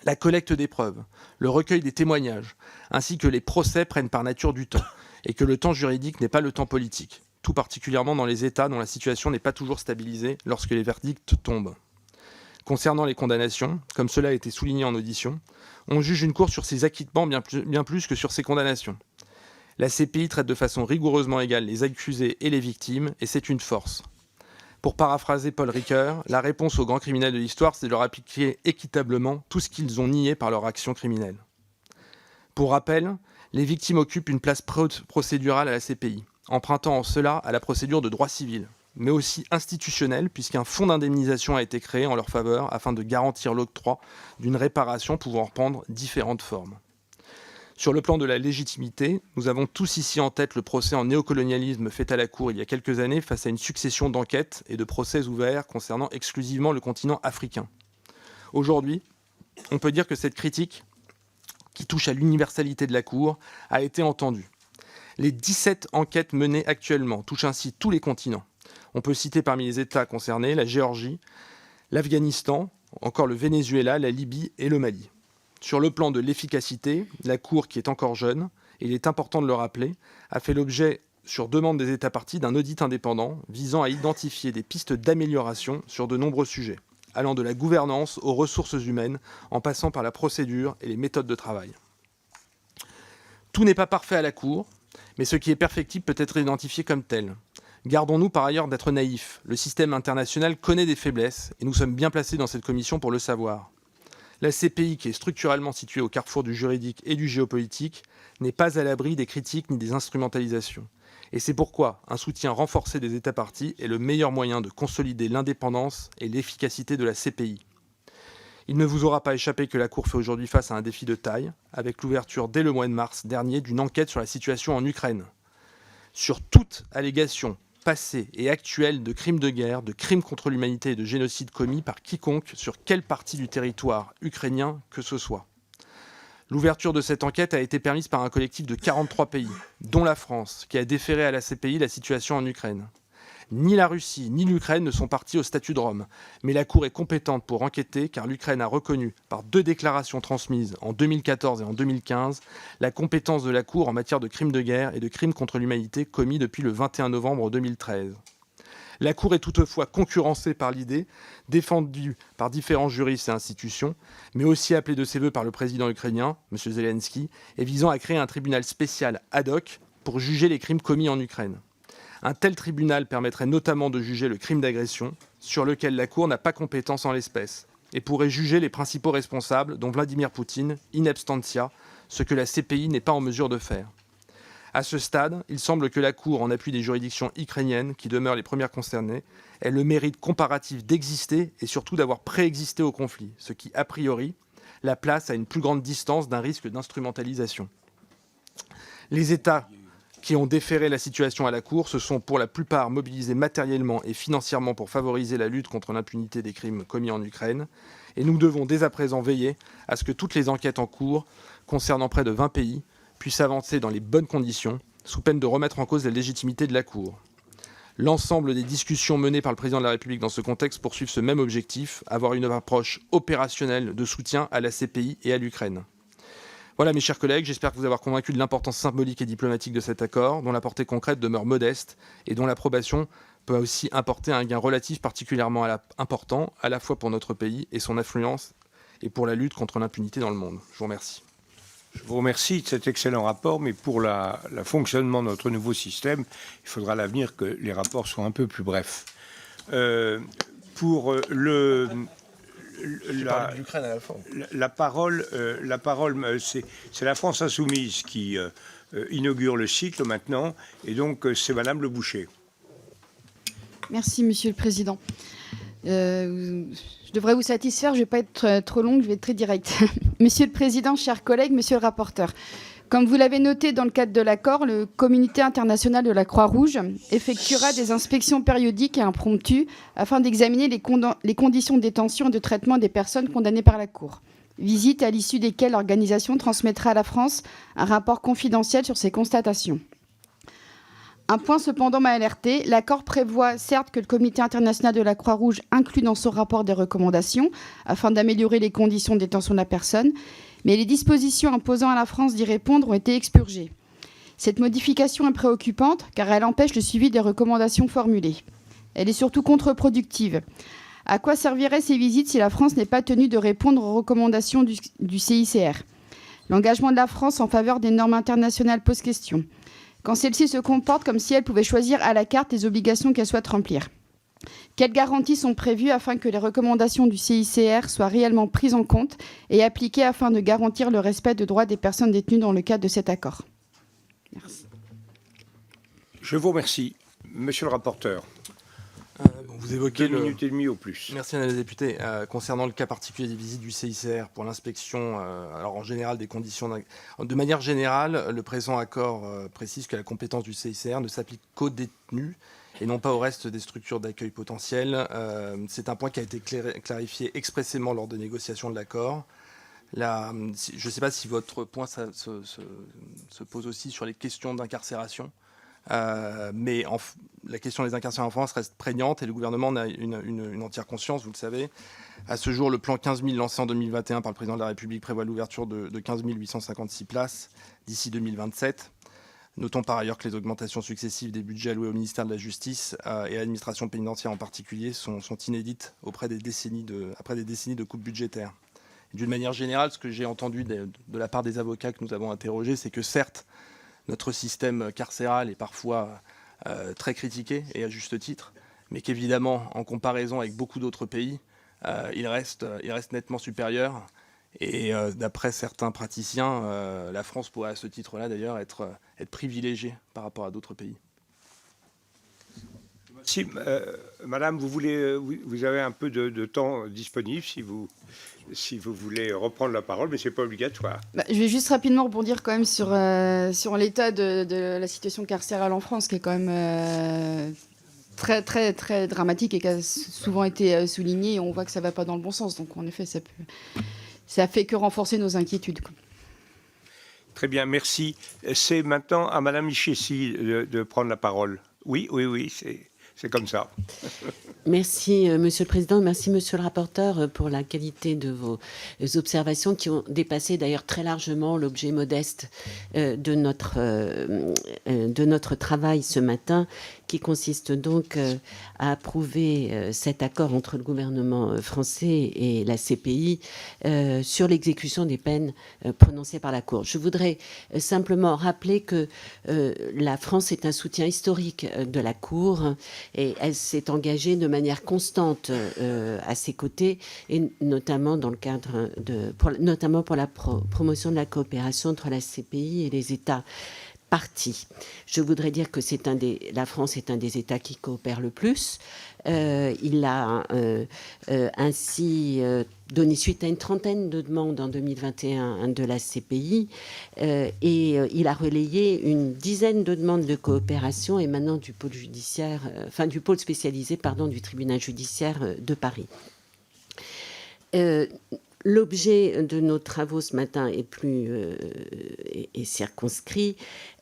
la collecte des preuves, le recueil des témoignages, ainsi que les procès prennent par nature du temps, et que le temps juridique n'est pas le temps politique, tout particulièrement dans les États dont la situation n'est pas toujours stabilisée lorsque les verdicts tombent. Concernant les condamnations, comme cela a été souligné en audition, on juge une cour sur ses acquittements bien plus que sur ses condamnations. La CPI traite de façon rigoureusement égale les accusés et les victimes, et c'est une force. Pour paraphraser Paul Ricoeur, la réponse aux grands criminels de l'histoire, c'est de leur appliquer équitablement tout ce qu'ils ont nié par leur action criminelle. Pour rappel, les victimes occupent une place procédurale à la CPI, empruntant en cela à la procédure de droit civil, mais aussi institutionnelle, puisqu'un fonds d'indemnisation a été créé en leur faveur afin de garantir l'octroi d'une réparation pouvant reprendre différentes formes. Sur le plan de la légitimité, nous avons tous ici en tête le procès en néocolonialisme fait à la Cour il y a quelques années face à une succession d'enquêtes et de procès ouverts concernant exclusivement le continent africain. Aujourd'hui, on peut dire que cette critique, qui touche à l'universalité de la Cour, a été entendue. Les 17 enquêtes menées actuellement touchent ainsi tous les continents. On peut citer parmi les États concernés la Géorgie, l'Afghanistan, encore le Venezuela, la Libye et le Mali. Sur le plan de l'efficacité, la Cour, qui est encore jeune, et il est important de le rappeler, a fait l'objet, sur demande des États parties, d'un audit indépendant visant à identifier des pistes d'amélioration sur de nombreux sujets, allant de la gouvernance aux ressources humaines, en passant par la procédure et les méthodes de travail. Tout n'est pas parfait à la Cour, mais ce qui est perfectible peut être identifié comme tel. Gardons-nous par ailleurs d'être naïfs. Le système international connaît des faiblesses, et nous sommes bien placés dans cette commission pour le savoir. La CPI, qui est structurellement située au carrefour du juridique et du géopolitique, n'est pas à l'abri des critiques ni des instrumentalisations. Et c'est pourquoi un soutien renforcé des États parties est le meilleur moyen de consolider l'indépendance et l'efficacité de la CPI. Il ne vous aura pas échappé que la Cour fait aujourd'hui face à un défi de taille, avec l'ouverture dès le mois de mars dernier d'une enquête sur la situation en Ukraine. Sur toute allégation passée et actuelle de crimes de guerre, de crimes contre l'humanité et de génocide commis par quiconque sur quelle partie du territoire ukrainien que ce soit. L'ouverture de cette enquête a été permise par un collectif de 43 pays, dont la France, qui a déféré à la CPI la situation en Ukraine. Ni la Russie ni l'Ukraine ne sont partis au statut de Rome, mais la Cour est compétente pour enquêter car l'Ukraine a reconnu, par 2 déclarations transmises en 2014 et en 2015, la compétence de la Cour en matière de crimes de guerre et de crimes contre l'humanité commis depuis le 21 novembre 2013. La Cour est toutefois concurrencée par l'idée, défendue par différents juristes et institutions, mais aussi appelée de ses voeux par le président ukrainien, M. Zelensky, et visant à créer un tribunal spécial ad hoc pour juger les crimes commis en Ukraine. Un tel tribunal permettrait notamment de juger le crime d'agression, sur lequel la Cour n'a pas compétence en l'espèce, et pourrait juger les principaux responsables, dont Vladimir Poutine, in absentia, ce que la CPI n'est pas en mesure de faire. À ce stade, il semble que la Cour, en appui des juridictions ukrainiennes, qui demeurent les premières concernées, ait le mérite comparatif d'exister et surtout d'avoir préexisté au conflit, ce qui, a priori, la place à une plus grande distance d'un risque d'instrumentalisation. Les États qui ont déféré la situation à la Cour se sont pour la plupart mobilisés matériellement et financièrement pour favoriser la lutte contre l'impunité des crimes commis en Ukraine, et nous devons dès à présent veiller à ce que toutes les enquêtes en cours, concernant près de 20 pays, puissent avancer dans les bonnes conditions, sous peine de remettre en cause la légitimité de la Cour. L'ensemble des discussions menées par le président de la République dans ce contexte poursuivent ce même objectif, avoir une approche opérationnelle de soutien à la CPI et à l'Ukraine. Voilà, mes chers collègues, j'espère que vous avoir convaincu de l'importance symbolique et diplomatique de cet accord, dont la portée concrète demeure modeste et dont l'approbation peut aussi apporter un gain relatif particulièrement important, à la fois pour notre pays et son influence et pour la lutte contre l'impunité dans le monde. Je vous remercie. Je vous remercie de cet excellent rapport, mais pour le fonctionnement de notre nouveau système, il faudra à l'avenir que les rapports soient un peu plus brefs. Pour la parole, c'est la France Insoumise qui inaugure le cycle maintenant, et donc c'est Madame Le Boucher. Merci, Monsieur le Président. Je devrais vous satisfaire, je ne vais pas être trop longue, je vais être très directe. Monsieur le Président, chers collègues, Monsieur le rapporteur, comme vous l'avez noté dans le cadre de l'accord, le Comité international de la Croix-Rouge effectuera des inspections périodiques et impromptues afin d'examiner les conditions de détention et de traitement des personnes condamnées par la Cour. Visites à l'issue desquelles l'organisation transmettra à la France un rapport confidentiel sur ses constatations. Un point cependant m'a alerté. L'accord prévoit certes que le Comité international de la Croix-Rouge inclut dans son rapport des recommandations afin d'améliorer les conditions de détention de la personne, mais les dispositions imposant à la France d'y répondre ont été expurgées. Cette modification est préoccupante car elle empêche le suivi des recommandations formulées. Elle est surtout contre-productive. À quoi serviraient ces visites si la France n'est pas tenue de répondre aux recommandations du CICR ? L'engagement de la France en faveur des normes internationales pose question. Quand celle-ci se comporte comme si elle pouvait choisir à la carte les obligations qu'elle souhaite remplir. Quelles garanties sont prévues afin que les recommandations du CICR soient réellement prises en compte et appliquées afin de garantir le respect des droits des personnes détenues dans le cadre de cet accord ? Merci. Je vous remercie. Monsieur le rapporteur. Vous évoquez 2 minutes et demie au plus. Merci, Madame la députée. Concernant le cas particulier des visites du CICR pour l'inspection, alors en général des conditions... De manière générale, le présent accord précise que la compétence du CICR ne s'applique qu'aux détenus et non pas au reste des structures d'accueil potentielles. C'est un point qui a été clarifié expressément lors des négociations de l'accord. Je ne sais pas si votre point se pose aussi sur les questions d'incarcération. Mais la question des incarcérations en France reste prégnante et le gouvernement en a une entière conscience, vous le savez. À ce jour, le plan 15 000 lancé en 2021 par le président de la République prévoit l'ouverture de 15 856 places d'ici 2027. Notons par ailleurs que les augmentations successives des budgets alloués au ministère de la Justice et à l'administration pénitentiaire en particulier sont inédites après des décennies de coupes budgétaires. D'une manière générale, ce que j'ai entendu de la part des avocats que nous avons interrogés, c'est que certes, notre système carcéral est parfois très critiqué, et à juste titre, mais qu'évidemment, en comparaison avec beaucoup d'autres pays, il reste nettement supérieur. Et d'après certains praticiens, la France pourrait à ce titre-là d'ailleurs être privilégiée par rapport à d'autres pays. Si, Madame, vous avez un peu de temps disponible si vous voulez reprendre la parole, mais ce n'est pas obligatoire. Je vais juste rapidement rebondir quand même sur l'état de la situation carcérale en France, qui est quand même très, très, très dramatique et qui a souvent été souligné. Et on voit que ça ne va pas dans le bon sens. Donc, en effet, ça fait que renforcer nos inquiétudes. Très bien, merci. C'est maintenant à Madame Michessi de prendre la parole. Oui, c'est comme ça. Merci, Monsieur le Président. Merci, Monsieur le rapporteur, pour la qualité de vos observations qui ont dépassé d'ailleurs très largement l'objet modeste de notre travail ce matin, qui qui consiste donc à approuver cet accord entre le gouvernement français et la CPI sur l'exécution des peines prononcées par la Cour. Je voudrais simplement rappeler que la France est un soutien historique de la Cour et elle s'est engagée de manière constante à ses côtés, et notamment dans le cadre notamment pour la promotion de la coopération entre la CPI et les États parties. Je voudrais dire que la France est un des États qui coopèrent le plus. Il a ainsi donné suite à une trentaine de demandes en 2021 de la CPI et il a relayé une dizaine de demandes de coopération émanant du pôle judiciaire, du pôle spécialisé, du tribunal judiciaire de Paris. L'objet de nos travaux ce matin est circonscrit.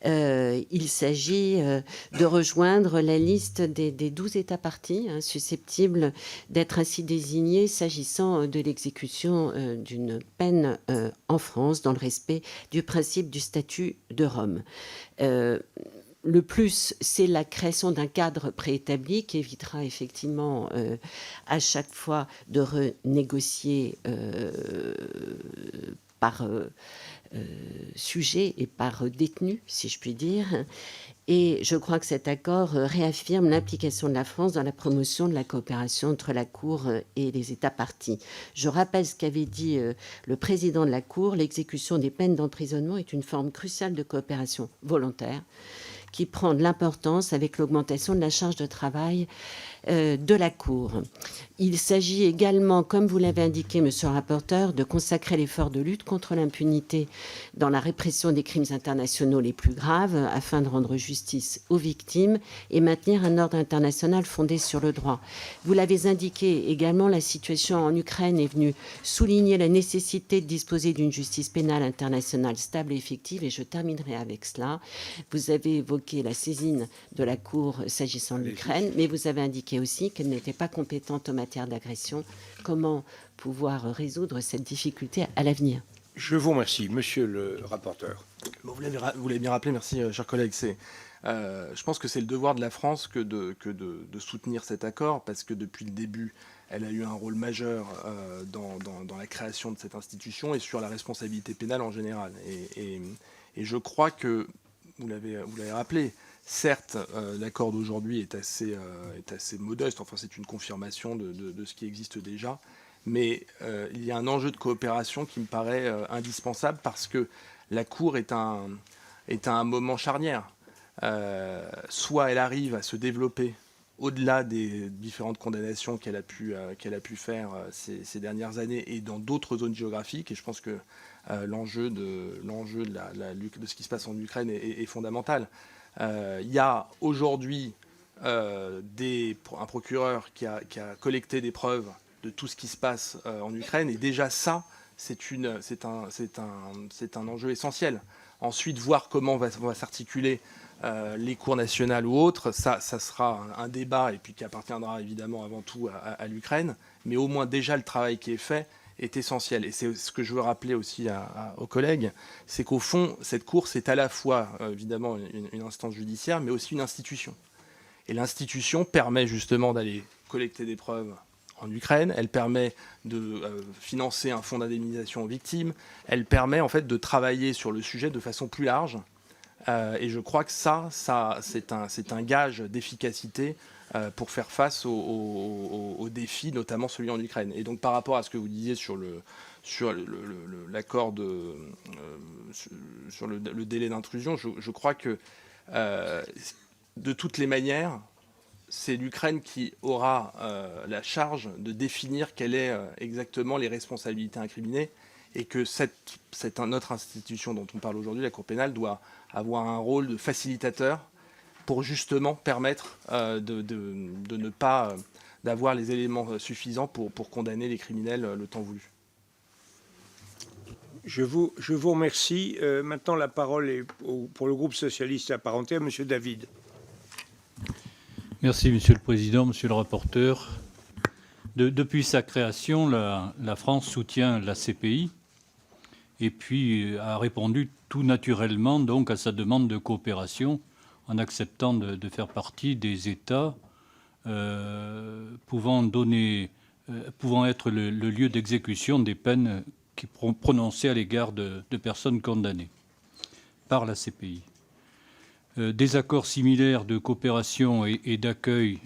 Il s'agit de rejoindre la liste des 12 États parties susceptibles d'être ainsi désignés s'agissant de l'exécution d'une peine en France dans le respect du principe du statut de Rome. Le plus, c'est la création d'un cadre préétabli qui évitera effectivement à chaque fois de renégocier par sujet et par détenu, si je puis dire. Et je crois que cet accord réaffirme l'implication de la France dans la promotion de la coopération entre la Cour et les États parties. Je rappelle ce qu'avait dit le président de la Cour: l'exécution des peines d'emprisonnement est une forme cruciale de coopération volontaire qui prend de l'importance avec l'augmentation de la charge de travail de la Cour. Il s'agit également, comme vous l'avez indiqué, monsieur le rapporteur, de consacrer l'effort de lutte contre l'impunité dans la répression des crimes internationaux les plus graves afin de rendre justice aux victimes et maintenir un ordre international fondé sur le droit. Vous l'avez indiqué également, la situation en Ukraine est venue souligner la nécessité de disposer d'une justice pénale internationale stable et effective, et je terminerai avec cela. Vous avez évoqué la saisine de la Cour s'agissant de l'Ukraine, mais vous avez indiqué aussi qu'elle n'était pas compétente en matière d'agression. Comment pouvoir résoudre cette difficulté à l'avenir? Je vous remercie, monsieur le rapporteur. Bon, vous l'avez bien rappelé, merci, chers collègues. Je pense que c'est le devoir de la France que de soutenir cet accord, parce que depuis le début, elle a eu un rôle majeur dans la création de cette institution et sur la responsabilité pénale en général. Et je crois que, vous l'avez rappelé, certes, l'accord d'aujourd'hui est assez modeste, enfin c'est une confirmation de ce qui existe déjà, mais il y a un enjeu de coopération qui me paraît indispensable, parce que la Cour est à un moment charnière. Soit elle arrive à se développer au-delà des différentes condamnations qu'elle a pu faire ces dernières années et dans d'autres zones géographiques, et je pense que l'enjeu de ce qui se passe en Ukraine est fondamental. Il y a aujourd'hui un procureur qui a collecté des preuves de tout ce qui se passe en Ukraine, et déjà ça, c'est un enjeu essentiel. Ensuite, voir comment va s'articuler les cours nationales ou autres, ça sera un débat, et puis qui appartiendra évidemment avant tout à l'Ukraine, mais au moins déjà le travail qui est fait est essentiel. Et c'est ce que je veux rappeler aussi aux collègues, c'est qu'au fond, cette Cour, c'est à la fois évidemment une instance judiciaire, mais aussi une institution. Et l'institution permet justement d'aller collecter des preuves en Ukraine, elle permet de financer un fonds d'indemnisation aux victimes, elle permet en fait de travailler sur le sujet de façon plus large. Et je crois que ça c'est un gage d'efficacité pour faire face aux défis, notamment celui en Ukraine. Et donc par rapport à ce que vous disiez sur l'accord sur le délai d'intrusion, je crois que de toutes les manières, c'est l'Ukraine qui aura la charge de définir quelles sont exactement les responsabilités incriminées, et que notre institution dont on parle aujourd'hui, la Cour pénale, doit avoir un rôle de facilitateur pour justement permettre de ne pas d'avoir les éléments suffisants pour condamner les criminels le temps voulu. Je vous remercie. Maintenant, la parole est pour le groupe socialiste apparenté à monsieur David. Merci, Monsieur le Président, Monsieur le rapporteur. Depuis sa création, la France soutient la CPI et puis a répondu tout naturellement donc à sa demande de coopération en acceptant de faire partie des États pouvant être le lieu d'exécution des peines qui prononcées à l'égard de personnes condamnées par la CPI. Des accords similaires de coopération et d'accueil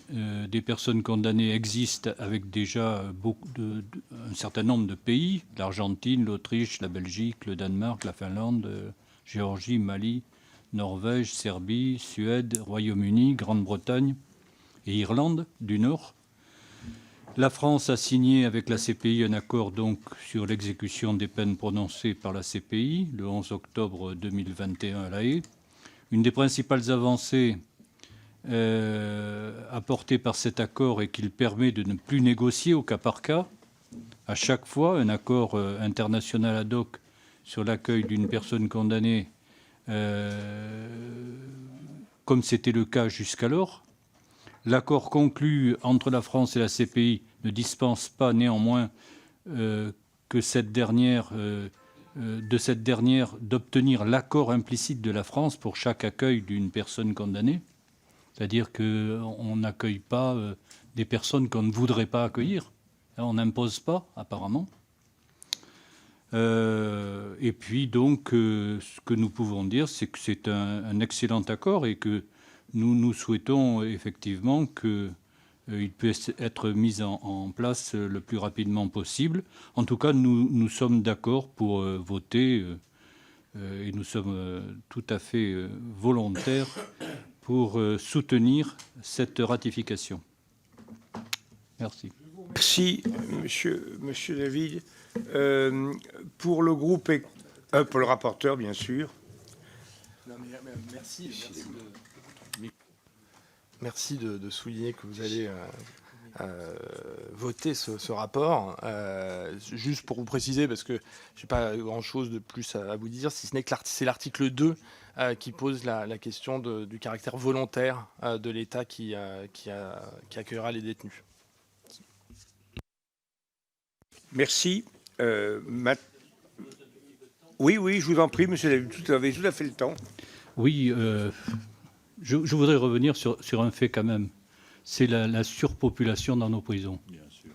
des personnes condamnées existent avec déjà un certain nombre de pays, l'Argentine, l'Autriche, la Belgique, le Danemark, la Finlande, Géorgie, Mali, Norvège, Serbie, Suède, Royaume-Uni, Grande-Bretagne et Irlande du Nord. La France a signé avec la CPI un accord donc sur l'exécution des peines prononcées par la CPI le 11 octobre 2021 à La Haye. Une des principales avancées apportées par cet accord est qu'il permet de ne plus négocier au cas par cas. À chaque fois, un accord international ad hoc sur l'accueil d'une personne condamnée, comme c'était le cas jusqu'alors. L'accord conclu entre la France et la CPI ne dispense pas néanmoins de cette dernière d'obtenir l'accord implicite de la France pour chaque accueil d'une personne condamnée. C'est-à-dire qu'on n'accueille pas des personnes qu'on ne voudrait pas accueillir. On n'impose pas, apparemment. Et puis donc, ce que nous pouvons dire, c'est que c'est un excellent accord et que nous souhaitons effectivement qu'il puisse être mis en place le plus rapidement possible. En tout cas, nous sommes d'accord pour voter et nous sommes tout à fait volontaires pour soutenir cette ratification. Merci. Merci, monsieur David. Pour le groupe, pour le rapporteur, bien sûr. Non, merci de souligner que vous allez voter ce rapport. Juste pour vous préciser, parce que je n'ai pas grand-chose de plus à vous dire, si ce n'est que c'est l'article 2 qui pose la question du caractère volontaire de l'État qui accueillera les détenus. Merci. Oui, je vous en prie, monsieur David, vous avez tout à fait le temps. Oui, je voudrais revenir sur un fait quand même. C'est la surpopulation dans nos prisons. Bien sûr.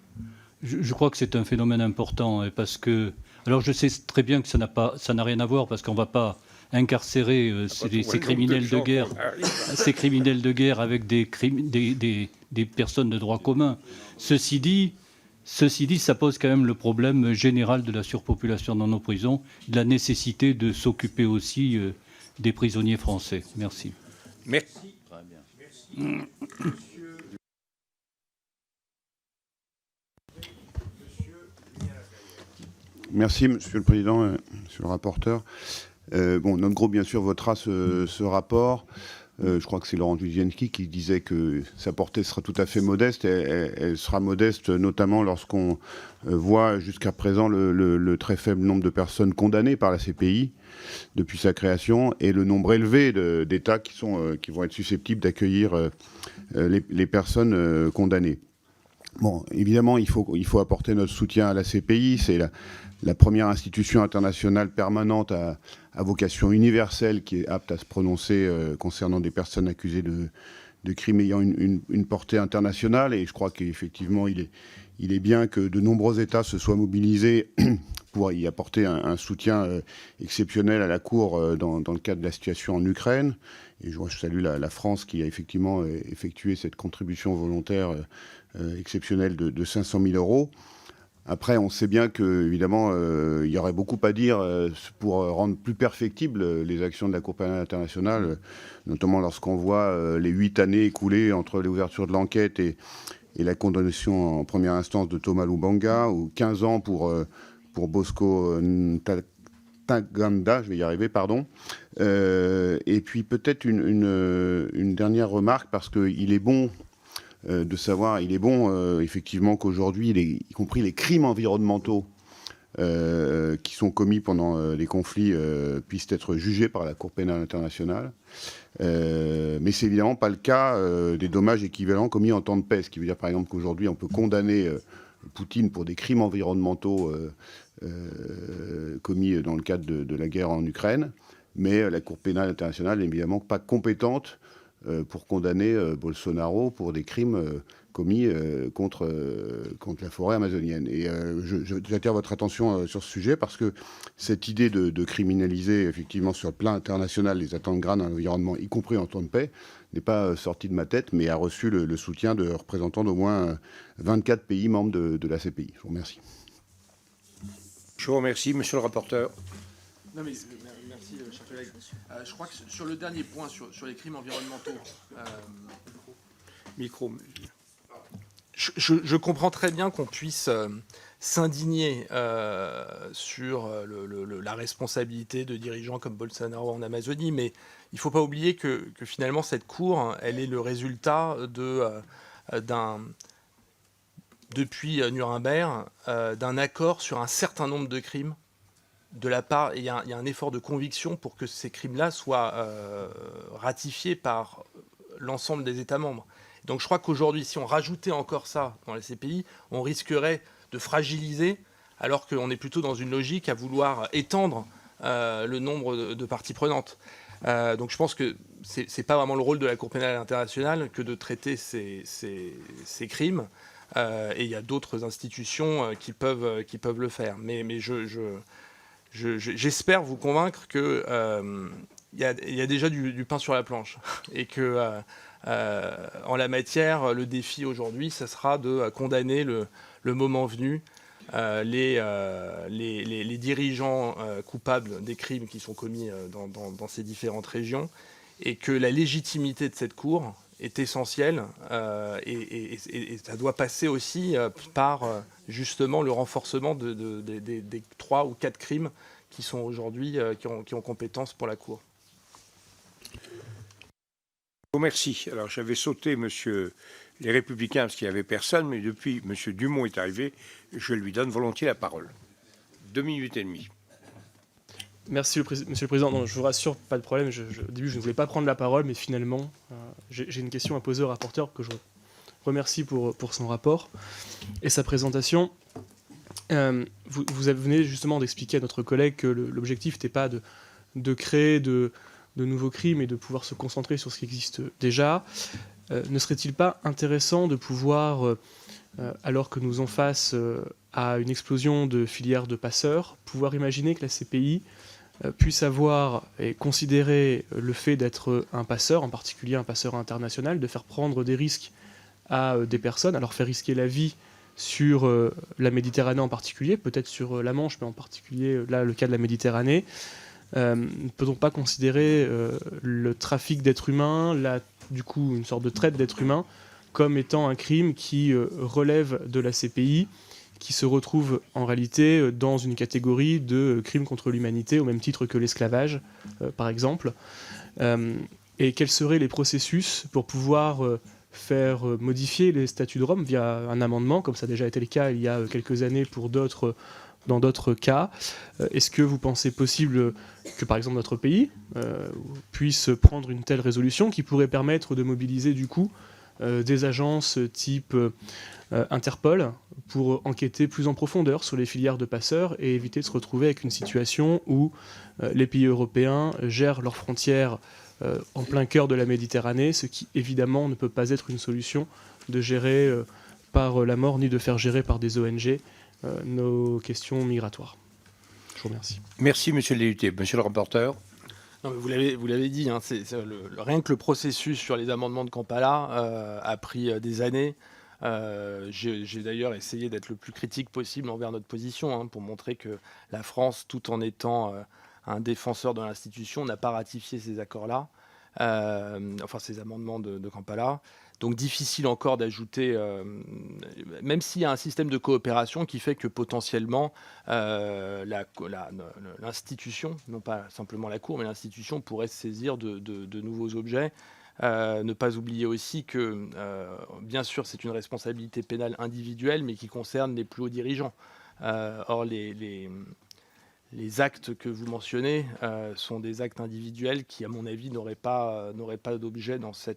Je crois que c'est un phénomène important parce que... Alors je sais très bien que ça n'a rien à voir parce qu'on ne va pas incarcérer ces criminels de guerre, ces criminels de guerre avec des personnes de droit commun. Ceci dit, ça pose quand même le problème général de la surpopulation dans nos prisons, de la nécessité de s'occuper aussi des prisonniers français. Merci. Merci. Très bien. Merci, Monsieur le Président, Monsieur le rapporteur. Notre groupe, bien sûr, votera ce rapport. Je crois que c'est Laurent Dujinski qui disait que sa portée sera tout à fait modeste. Elle sera modeste notamment lorsqu'on voit jusqu'à présent le très faible nombre de personnes condamnées par la CPI depuis sa création et le nombre élevé d'États qui vont être susceptibles d'accueillir les personnes condamnées. Bon, évidemment, il faut apporter notre soutien à la CPI. C'est la première institution internationale permanente à vocation universelle qui est apte à se prononcer concernant des personnes accusées de crimes ayant une portée internationale. Et je crois qu'effectivement, il est bien que de nombreux États se soient mobilisés pour y apporter un soutien exceptionnel à la Cour dans le cadre de la situation en Ukraine. Et je salue la France qui a effectivement effectué cette contribution volontaire exceptionnelle de 500 000 euros. Après, on sait bien qu'évidemment, il y aurait beaucoup à dire pour rendre plus perfectibles les actions de la Cour pénale internationale, notamment lorsqu'on voit les 8 années écoulées entre l'ouverture de l'enquête et la condamnation en première instance de Thomas Lubanga, ou 15 ans pour Bosco Ntaganda, je vais y arriver, pardon. Et puis peut-être une dernière remarque, parce qu'il est bon de savoir, effectivement qu'aujourd'hui, y compris les crimes environnementaux qui sont commis pendant les conflits puissent être jugés par la Cour pénale internationale. Mais c'est évidemment pas le cas des dommages équivalents commis en temps de paix, ce qui veut dire par exemple qu'aujourd'hui on peut condamner Poutine pour des crimes environnementaux commis dans le cadre de la guerre en Ukraine. mais la Cour pénale internationale n'est évidemment pas compétente pour condamner Bolsonaro pour des crimes commis contre la forêt amazonienne. Et j'attire votre attention sur ce sujet parce que cette idée de criminaliser effectivement sur le plan international les atteintes graves à l'environnement, y compris en temps de paix, n'est pas sortie de ma tête, mais a reçu le soutien de représentants d'au moins 24 pays membres de la CPI. Je vous remercie. Je vous remercie, monsieur le rapporteur. Non mais, merci, cher collègue. Je crois que sur le dernier point, sur les crimes environnementaux, Micro. Je comprends très bien qu'on puisse s'indigner sur la responsabilité de dirigeants comme Bolsonaro en Amazonie, mais il ne faut pas oublier que finalement cette cour, elle est le résultat depuis Nuremberg, d'un accord sur un certain nombre de crimes de la part, et il y a un effort de conviction pour que ces crimes-là soient ratifiés par l'ensemble des États membres. Donc je crois qu'aujourd'hui, si on rajoutait encore ça dans les CPI, on risquerait de fragiliser, alors qu'on est plutôt dans une logique à vouloir étendre le nombre de parties prenantes. Donc je pense que ce n'est pas vraiment le rôle de la Cour pénale internationale que de traiter ces crimes. Et il y a d'autres institutions qui peuvent le faire. Mais j'espère vous convaincre qu'il y a déjà du pain sur la planche et que en la matière, le défi aujourd'hui, ça sera de condamner le moment venu les dirigeants coupables des crimes qui sont commis dans ces différentes régions, et que la légitimité de cette Cour est essentielle et ça doit passer aussi par justement le renforcement des 3 ou 4 crimes qui sont aujourd'hui qui ont compétence pour la Cour. Merci. Alors j'avais sauté les Républicains parce qu'il n'y avait personne, mais depuis M. Dumont est arrivé, je lui donne volontiers la parole. 2 minutes et demie. Merci Monsieur le Président. Non, je vous rassure, pas de problème. Au début, je ne voulais pas prendre la parole, mais finalement, j'ai une question à poser au rapporteur que je remercie pour son rapport et sa présentation. Vous venez justement d'expliquer à notre collègue que l'objectif n'était pas de créer de nouveaux crimes et de pouvoir se concentrer sur ce qui existe déjà. Ne serait-il pas intéressant de pouvoir, alors que nous en face à une explosion de filières de passeurs, pouvoir imaginer que la CPI puisse avoir et considérer le fait d'être un passeur, en particulier un passeur international, de faire prendre des risques à des personnes, à leur faire risquer la vie sur la Méditerranée en particulier, peut-être sur la Manche, mais en particulier là le cas de la Méditerranée. Ne peut-on pas considérer le trafic d'êtres humains, du coup une sorte de traite d'êtres humains, comme étant un crime qui relève de la CPI, qui se retrouve en réalité dans une catégorie de crimes contre l'humanité, au même titre que l'esclavage, par exemple. Et quels seraient les processus pour pouvoir faire modifier les statuts de Rome via un amendement, comme ça a déjà été le cas il y a quelques années dans d'autres cas. Est-ce que vous pensez possible que, par exemple, notre pays puisse prendre une telle résolution qui pourrait permettre de mobiliser, du coup, des agences type Interpol pour enquêter plus en profondeur sur les filières de passeurs et éviter de se retrouver avec une situation où les pays européens gèrent leurs frontières en plein cœur de la Méditerranée, ce qui évidemment ne peut pas être une solution de gérer par la mort ni de faire gérer par des ONG nos questions migratoires. Je vous remercie. Merci, monsieur le député. Monsieur le rapporteur. Non, mais vous l'avez dit, hein, rien que le processus sur les amendements de Kampala a pris des années. J'ai d'ailleurs essayé d'être le plus critique possible envers notre position, pour montrer que la France, tout en étant un défenseur de l'institution, n'a pas ratifié ces accords-là, ces amendements de Kampala. Donc difficile encore d'ajouter, même s'il y a un système de coopération qui fait que potentiellement l'institution, non pas simplement la Cour, mais l'institution pourrait se saisir de nouveaux objets. Ne pas oublier aussi que, bien sûr, c'est une responsabilité pénale individuelle, mais qui concerne les plus hauts dirigeants. Or, les actes que vous mentionnez sont des actes individuels qui, à mon avis, n'auraient pas d'objet au sein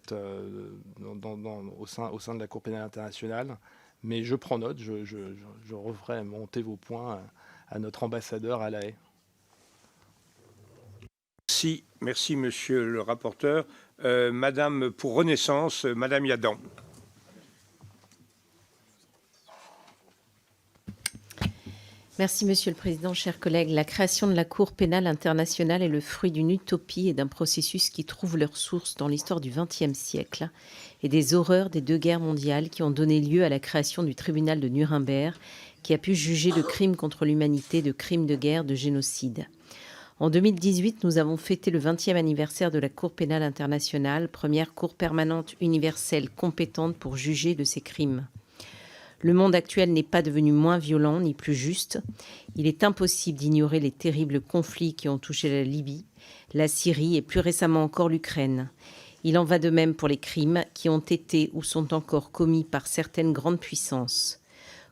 de la Cour pénale internationale. Mais je prends note, je referai monter vos points à notre ambassadeur à La Haye. Merci, monsieur le rapporteur. Madame, pour Renaissance, Madame Yadan. Merci, Monsieur le Président, chers collègues. La création de la Cour pénale internationale est le fruit d'une utopie et d'un processus qui trouve leur source dans l'histoire du XXe siècle et des horreurs des 2 guerres mondiales qui ont donné lieu à la création du tribunal de Nuremberg, qui a pu juger de crimes contre l'humanité, de crimes de guerre, de génocide. En 2018, nous avons fêté le 20e anniversaire de la Cour pénale internationale, première cour permanente universelle compétente pour juger de ces crimes. Le monde actuel n'est pas devenu moins violent ni plus juste. Il est impossible d'ignorer les terribles conflits qui ont touché la Libye, la Syrie et plus récemment encore l'Ukraine. Il en va de même pour les crimes qui ont été ou sont encore commis par certaines grandes puissances.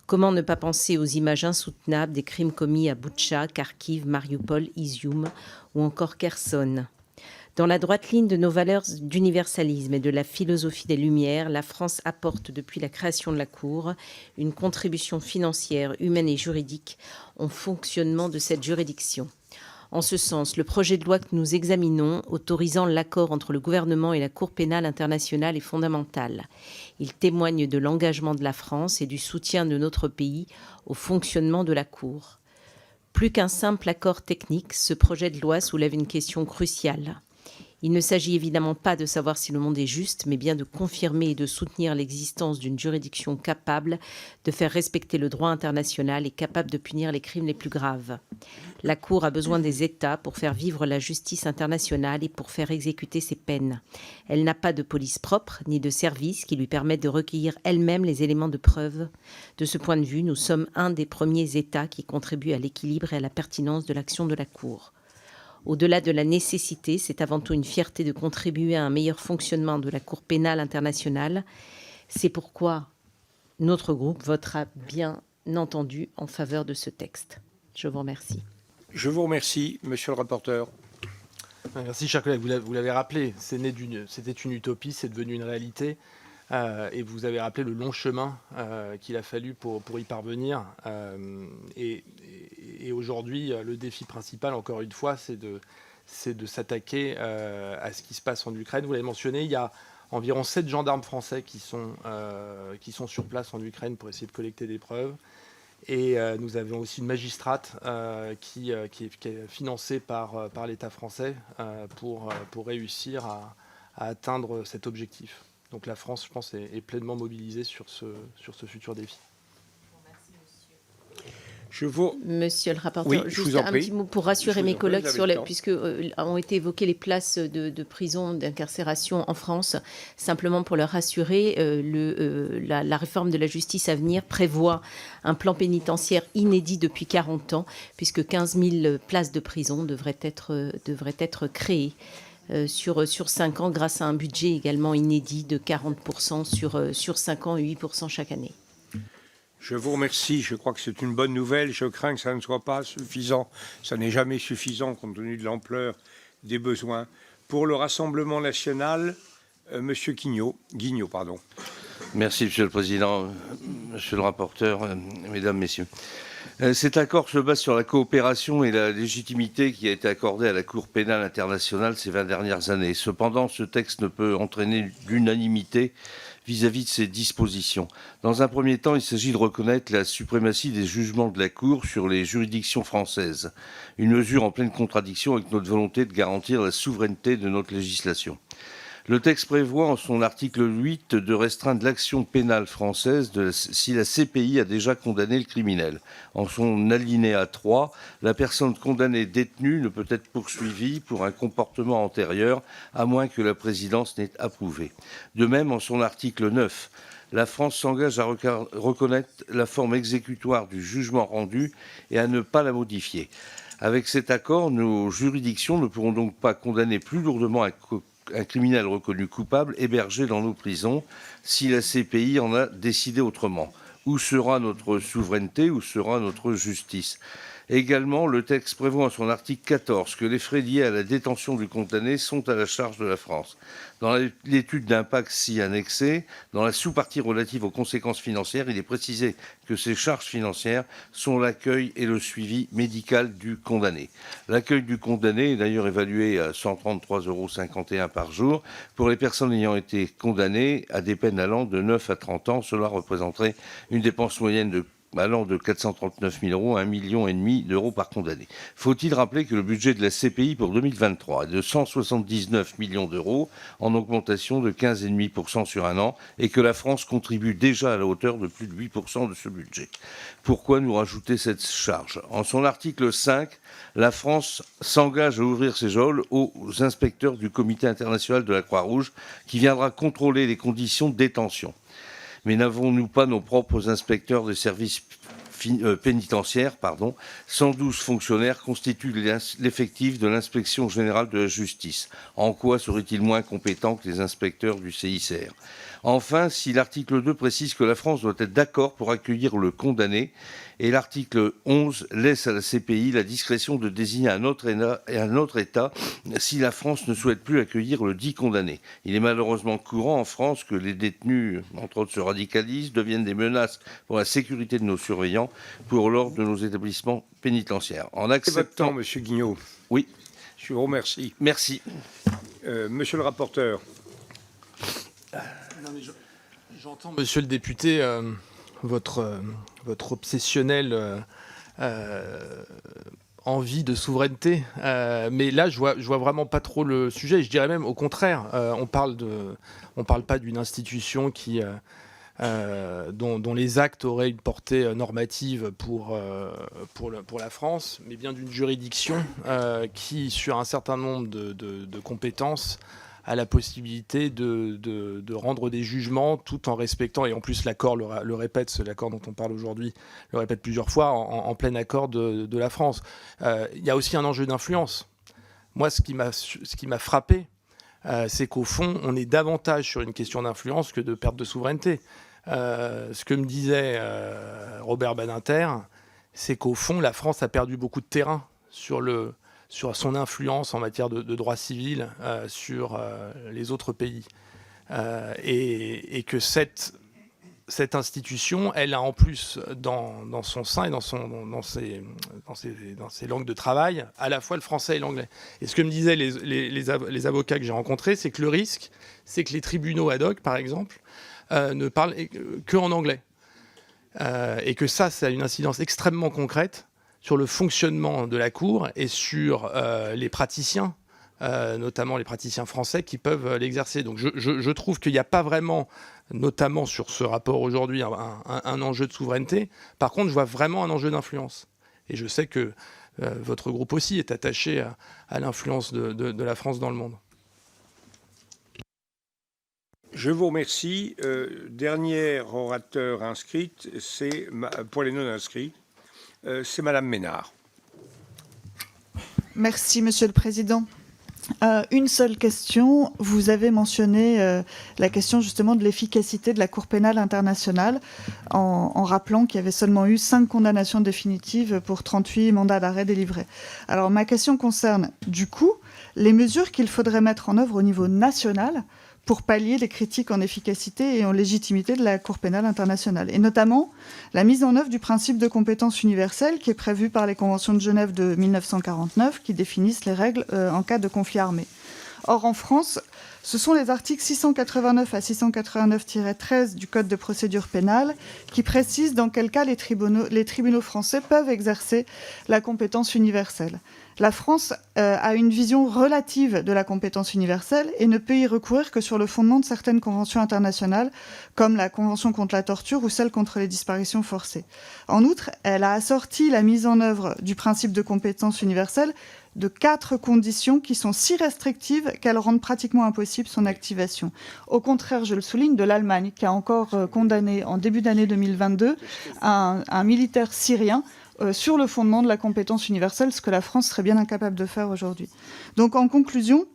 Comment ne pas penser aux images insoutenables des crimes commis à Boutcha, Kharkiv, Mariupol, Izium ou encore Kherson. Dans la droite ligne de nos valeurs d'universalisme et de la philosophie des Lumières, la France apporte depuis la création de la Cour une contribution financière, humaine et juridique au fonctionnement de cette juridiction. En ce sens, le projet de loi que nous examinons, autorisant l'accord entre le gouvernement et la Cour pénale internationale, est fondamental. Il témoigne de l'engagement de la France et du soutien de notre pays au fonctionnement de la Cour. Plus qu'un simple accord technique, ce projet de loi soulève une question cruciale. Il ne s'agit évidemment pas de savoir si le monde est juste, mais bien de confirmer et de soutenir l'existence d'une juridiction capable de faire respecter le droit international et capable de punir les crimes les plus graves. La Cour a besoin des États pour faire vivre la justice internationale et pour faire exécuter ses peines. Elle n'a pas de police propre, ni de services qui lui permettent de recueillir elle-même les éléments de preuve. De ce point de vue, nous sommes un des premiers États qui contribuent à l'équilibre et à la pertinence de l'action de la Cour. Au-delà de la nécessité, c'est avant tout une fierté de contribuer à un meilleur fonctionnement de la Cour pénale internationale. C'est pourquoi notre groupe votera bien entendu en faveur de ce texte. Je vous remercie. Je vous remercie, monsieur le rapporteur. Merci, chers collègues. Vous l'avez rappelé, c'était une utopie, c'est devenu une réalité. Et vous avez rappelé le long chemin qu'il a fallu pour y parvenir. Et aujourd'hui, le défi principal, encore une fois, c'est de s'attaquer à ce qui se passe en Ukraine. Vous l'avez mentionné, il y a environ 7 gendarmes français qui sont sur place en Ukraine pour essayer de collecter des preuves. Et nous avons aussi une magistrate qui est financée par l'État français pour réussir à atteindre cet objectif. Donc la France, je pense, est pleinement mobilisée sur ce futur défi. Monsieur le rapporteur, juste un petit mot pour rassurer mes collègues puisque ont été évoquées les places de prison, d'incarcération en France. Simplement pour leur rassurer, la réforme de la justice à venir prévoit un plan pénitentiaire inédit depuis 40 ans, puisque 15 000 places de prison devraient être créées. Sur 5 ans, grâce à un budget également inédit de 40% sur 5 ans et 8% chaque année. Je vous remercie. Je crois que c'est une bonne nouvelle. Je crains que ça ne soit pas suffisant. Ça n'est jamais suffisant compte tenu de l'ampleur des besoins. Pour le Rassemblement national, Monsieur Guignot, pardon. Merci, Monsieur le Président, Monsieur le rapporteur, Mesdames, Messieurs. Cet accord se base sur la coopération et la légitimité qui a été accordée à la Cour pénale internationale ces 20 dernières années. Cependant, ce texte ne peut entraîner l'unanimité vis-à-vis de ces dispositions. Dans un premier temps, il s'agit de reconnaître la suprématie des jugements de la Cour sur les juridictions françaises, une mesure en pleine contradiction avec notre volonté de garantir la souveraineté de notre législation. Le texte prévoit en son article 8 de restreindre l'action pénale française si la CPI a déjà condamné le criminel. En son alinéa 3, la personne condamnée détenue ne peut être poursuivie pour un comportement antérieur, à moins que la présidence n'ait approuvé. De même, en son article 9, la France s'engage à reconnaître la forme exécutoire du jugement rendu et à ne pas la modifier. Avec cet accord, nos juridictions ne pourront donc pas condamner plus lourdement un criminel reconnu coupable hébergé dans nos prisons si la CPI en a décidé autrement. Où sera notre souveraineté, où sera notre justice ? Également, le texte prévoit en son article 14 que les frais liés à la détention du condamné sont à la charge de la France. Dans l'étude d'impact si annexée, dans la sous-partie relative aux conséquences financières, il est précisé que ces charges financières sont l'accueil et le suivi médical du condamné. L'accueil du condamné est d'ailleurs évalué à 133,51 € par jour. Pour les personnes ayant été condamnées à des peines allant de 9 à 30 ans, cela représenterait une dépense moyenne allant de 439 000 € à 1,5 million d'euros par condamné. Faut-il rappeler que le budget de la CPI pour 2023 est de 179 millions d'euros, en augmentation de 15,5% sur un an, et que la France contribue déjà à la hauteur de plus de 8% de ce budget. Pourquoi nous rajouter cette charge? En son article 5, la France s'engage à ouvrir ses geôles aux inspecteurs du Comité international de la Croix-Rouge, qui viendra contrôler les conditions de détention. Mais n'avons-nous pas nos propres inspecteurs des services pénitentiaires, 112 fonctionnaires constituent l'effectif de l'inspection générale de la justice. En quoi seraient-ils moins compétents que les inspecteurs du CICR? Enfin, si l'article 2 précise que la France doit être d'accord pour accueillir le condamné, et l'article 11 laisse à la CPI la discrétion de désigner un autre État si la France ne souhaite plus accueillir le dit condamné. Il est malheureusement courant en France que les détenus, entre autres, se radicalisent, deviennent des menaces pour la sécurité de nos surveillants, pour l'ordre de nos établissements pénitentiaires. En acceptant... Votre temps, M. Guignot. Oui. Je vous remercie. Merci. Monsieur le rapporteur. J'entends, monsieur le député, votre obsessionnelle envie de souveraineté. Mais là, je vois vraiment pas trop le sujet. Je dirais même au contraire. On parle pas d'une institution dont les actes auraient une portée normative pour la France, mais bien d'une juridiction qui, sur un certain nombre de compétences, a la possibilité de rendre des jugements tout en respectant, et en plus l'accord le répète, l'accord dont on parle aujourd'hui le répète plusieurs fois, en plein accord de la France. Il y a aussi un enjeu d'influence. Moi, ce qui m'a frappé, c'est qu'au fond, on est davantage sur une question d'influence que de perte de souveraineté. Ce que me disait Robert Badinter, c'est qu'au fond, la France a perdu beaucoup de terrain sur son influence en matière de droit civil sur les autres pays. Et que cette institution, elle a en plus dans son sein et dans ses langues de travail, à la fois le français et l'anglais. Et ce que me disaient les avocats que j'ai rencontrés, c'est que le risque, c'est que les tribunaux ad hoc, par exemple, ne parlent qu'en anglais. Et que ça a une incidence extrêmement concrète sur le fonctionnement de la Cour et sur les praticiens, notamment les praticiens français qui peuvent l'exercer. Donc je trouve qu'il n'y a pas vraiment, notamment sur ce rapport aujourd'hui, un enjeu de souveraineté. Par contre, je vois vraiment un enjeu d'influence. Et je sais que votre groupe aussi est attaché à l'influence de la France dans le monde. Je vous remercie. Dernière orateur inscrite, c'est pour les non-inscrits. C'est Madame Ménard. Merci, Monsieur le Président. Une seule question. Vous avez mentionné la question justement de l'efficacité de la Cour pénale internationale en rappelant qu'il y avait seulement eu 5 condamnations définitives pour 38 mandats d'arrêt délivrés. Alors ma question concerne du coup les mesures qu'il faudrait mettre en œuvre au niveau national pour pallier les critiques en efficacité et en légitimité de la Cour pénale internationale, et notamment la mise en œuvre du principe de compétence universelle qui est prévu par les conventions de Genève de 1949 qui définissent les règles en cas de conflit armé. Or, en France, ce sont les articles 689 à 689-13 du Code de procédure pénale qui précisent dans quel cas les tribunaux français peuvent exercer la compétence universelle. La France a une vision relative de la compétence universelle et ne peut y recourir que sur le fondement de certaines conventions internationales, comme la Convention contre la torture ou celle contre les disparitions forcées. En outre, elle a assorti la mise en œuvre du principe de compétence universelle de 4 conditions qui sont si restrictives qu'elles rendent pratiquement impossible son activation. Au contraire, je le souligne, de l'Allemagne, qui a encore condamné en début d'année 2022 un militaire syrien sur le fondement de la compétence universelle, ce que la France serait bien incapable de faire aujourd'hui. Donc en conclusion,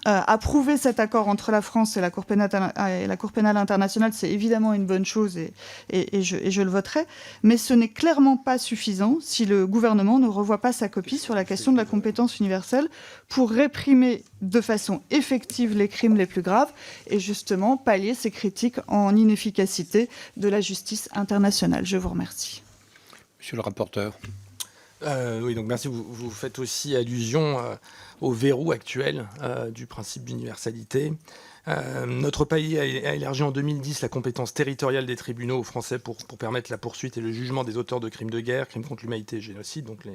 Approuver cet accord entre la France et la Cour pénale internationale, c'est évidemment une bonne chose et je le voterai, mais ce n'est clairement pas suffisant si le gouvernement ne revoit pas sa copie sur la question de la compétence universelle pour réprimer de façon effective les crimes les plus graves et justement pallier ces critiques en inefficacité de la justice internationale. Je vous remercie. Monsieur le rapporteur. Oui, donc merci. Vous faites aussi allusion au verrou actuel du principe d'universalité. Notre pays a élargi en 2010 la compétence territoriale des tribunaux français pour permettre la poursuite et le jugement des auteurs de crimes de guerre, crimes contre l'humanité et génocide. Donc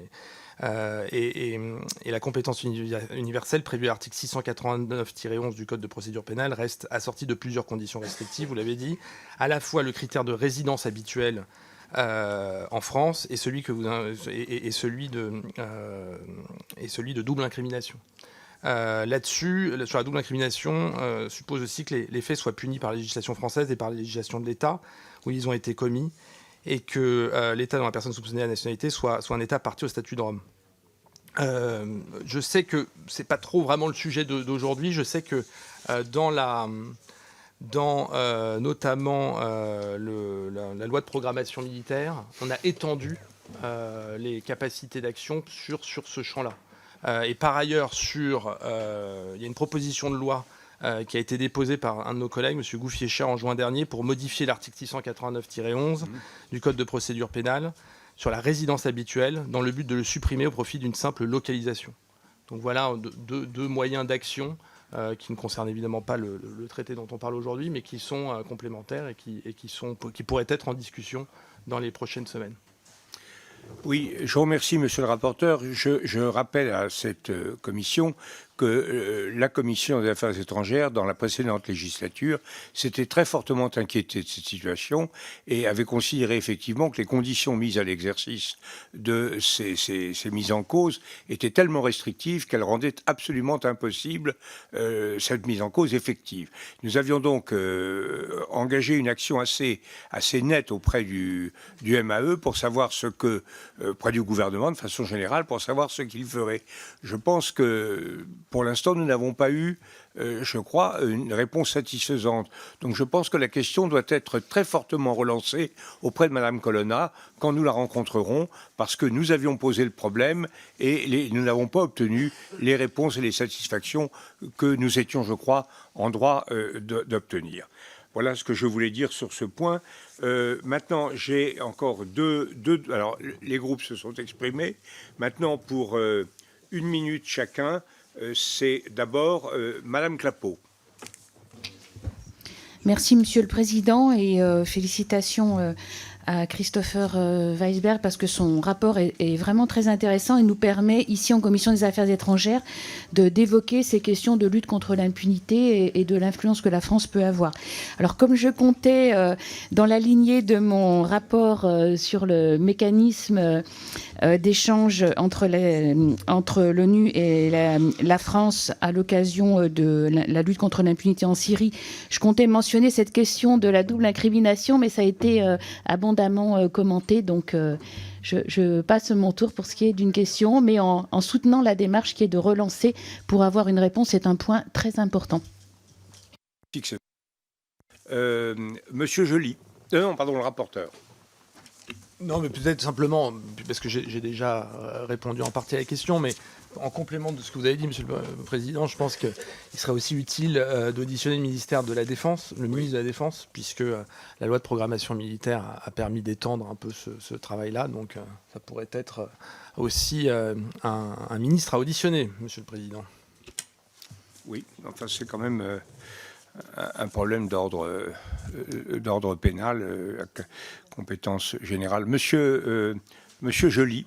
et la compétence universelle prévue à l'article 689-11 du Code de procédure pénale reste assortie de plusieurs conditions restrictives, vous l'avez dit, à la fois le critère de résidence habituelle en France et celui de double incrimination. Là-dessus, sur la double incrimination, suppose aussi que les faits soient punis par la législation française et par la législation de l'État où ils ont été commis et que l'État dont la personne soupçonnée de la nationalité soit un État partie au statut de Rome. Je sais que c'est pas trop vraiment le sujet d'aujourd'hui. Je sais que notamment la loi de programmation militaire, on a étendu les capacités d'action sur ce champ-là. Et par ailleurs, il y a une proposition de loi qui a été déposée par un de nos collègues, M. Gouffier-Cher, en juin dernier, pour modifier l'article 689-11 du Code de procédure pénale sur la résidence habituelle, dans le but de le supprimer au profit d'une simple localisation. Donc voilà deux moyens d'action qui ne concernent évidemment pas le traité dont on parle aujourd'hui, mais qui sont complémentaires et qui pourraient être en discussion dans les prochaines semaines. Oui, je vous remercie, monsieur le rapporteur. Je rappelle à cette commission que la commission des affaires étrangères, dans la précédente législature, s'était très fortement inquiétée de cette situation et avait considéré effectivement que les conditions mises à l'exercice de ces mises en cause étaient tellement restrictives qu'elles rendaient absolument impossible cette mise en cause effective. Nous avions donc engagé une action assez nette auprès du MAE pour savoir auprès du gouvernement de façon générale, pour savoir ce qu'il ferait. Je pense que pour l'instant, nous n'avons pas eu, je crois, une réponse satisfaisante. Donc je pense que la question doit être très fortement relancée auprès de Mme Colonna quand nous la rencontrerons, parce que nous avions posé le problème et nous n'avons pas obtenu les réponses et les satisfactions que nous étions, je crois, en droit d'obtenir. Voilà ce que je voulais dire sur ce point. Maintenant, j'ai encore deux... Alors, les groupes se sont exprimés. Maintenant, pour 1 minute chacun, c'est d'abord Madame Clapeau. Merci, Monsieur le Président, et félicitations à Christopher Weisberg parce que son rapport est vraiment très intéressant et nous permet, ici en Commission des Affaires étrangères, d'évoquer ces questions de lutte contre l'impunité et de l'influence que la France peut avoir. Alors, comme je comptais dans la lignée de mon rapport sur le mécanisme d'échange entre l'ONU et la France à l'occasion de la lutte contre l'impunité en Syrie, je comptais mentionner cette question de la double incrimination, mais ça a été abondamment commenté, donc je passe mon tour pour ce qui est d'une question, mais en soutenant la démarche qui est de relancer pour avoir une réponse. C'est un point très important. Monsieur Joly. Non, pardon, le rapporteur. Non, mais peut-être simplement, parce que j'ai déjà répondu en partie à la question, mais en complément de ce que vous avez dit, Monsieur le Président, je pense qu'il serait aussi utile d'auditionner le ministère de la Défense, le ministre de la Défense, puisque la loi de programmation militaire a permis d'étendre un peu ce travail-là. Donc ça pourrait être aussi un ministre à auditionner, Monsieur le Président. Oui, enfin c'est quand même un problème d'ordre pénal, compétence générale. Monsieur Joly.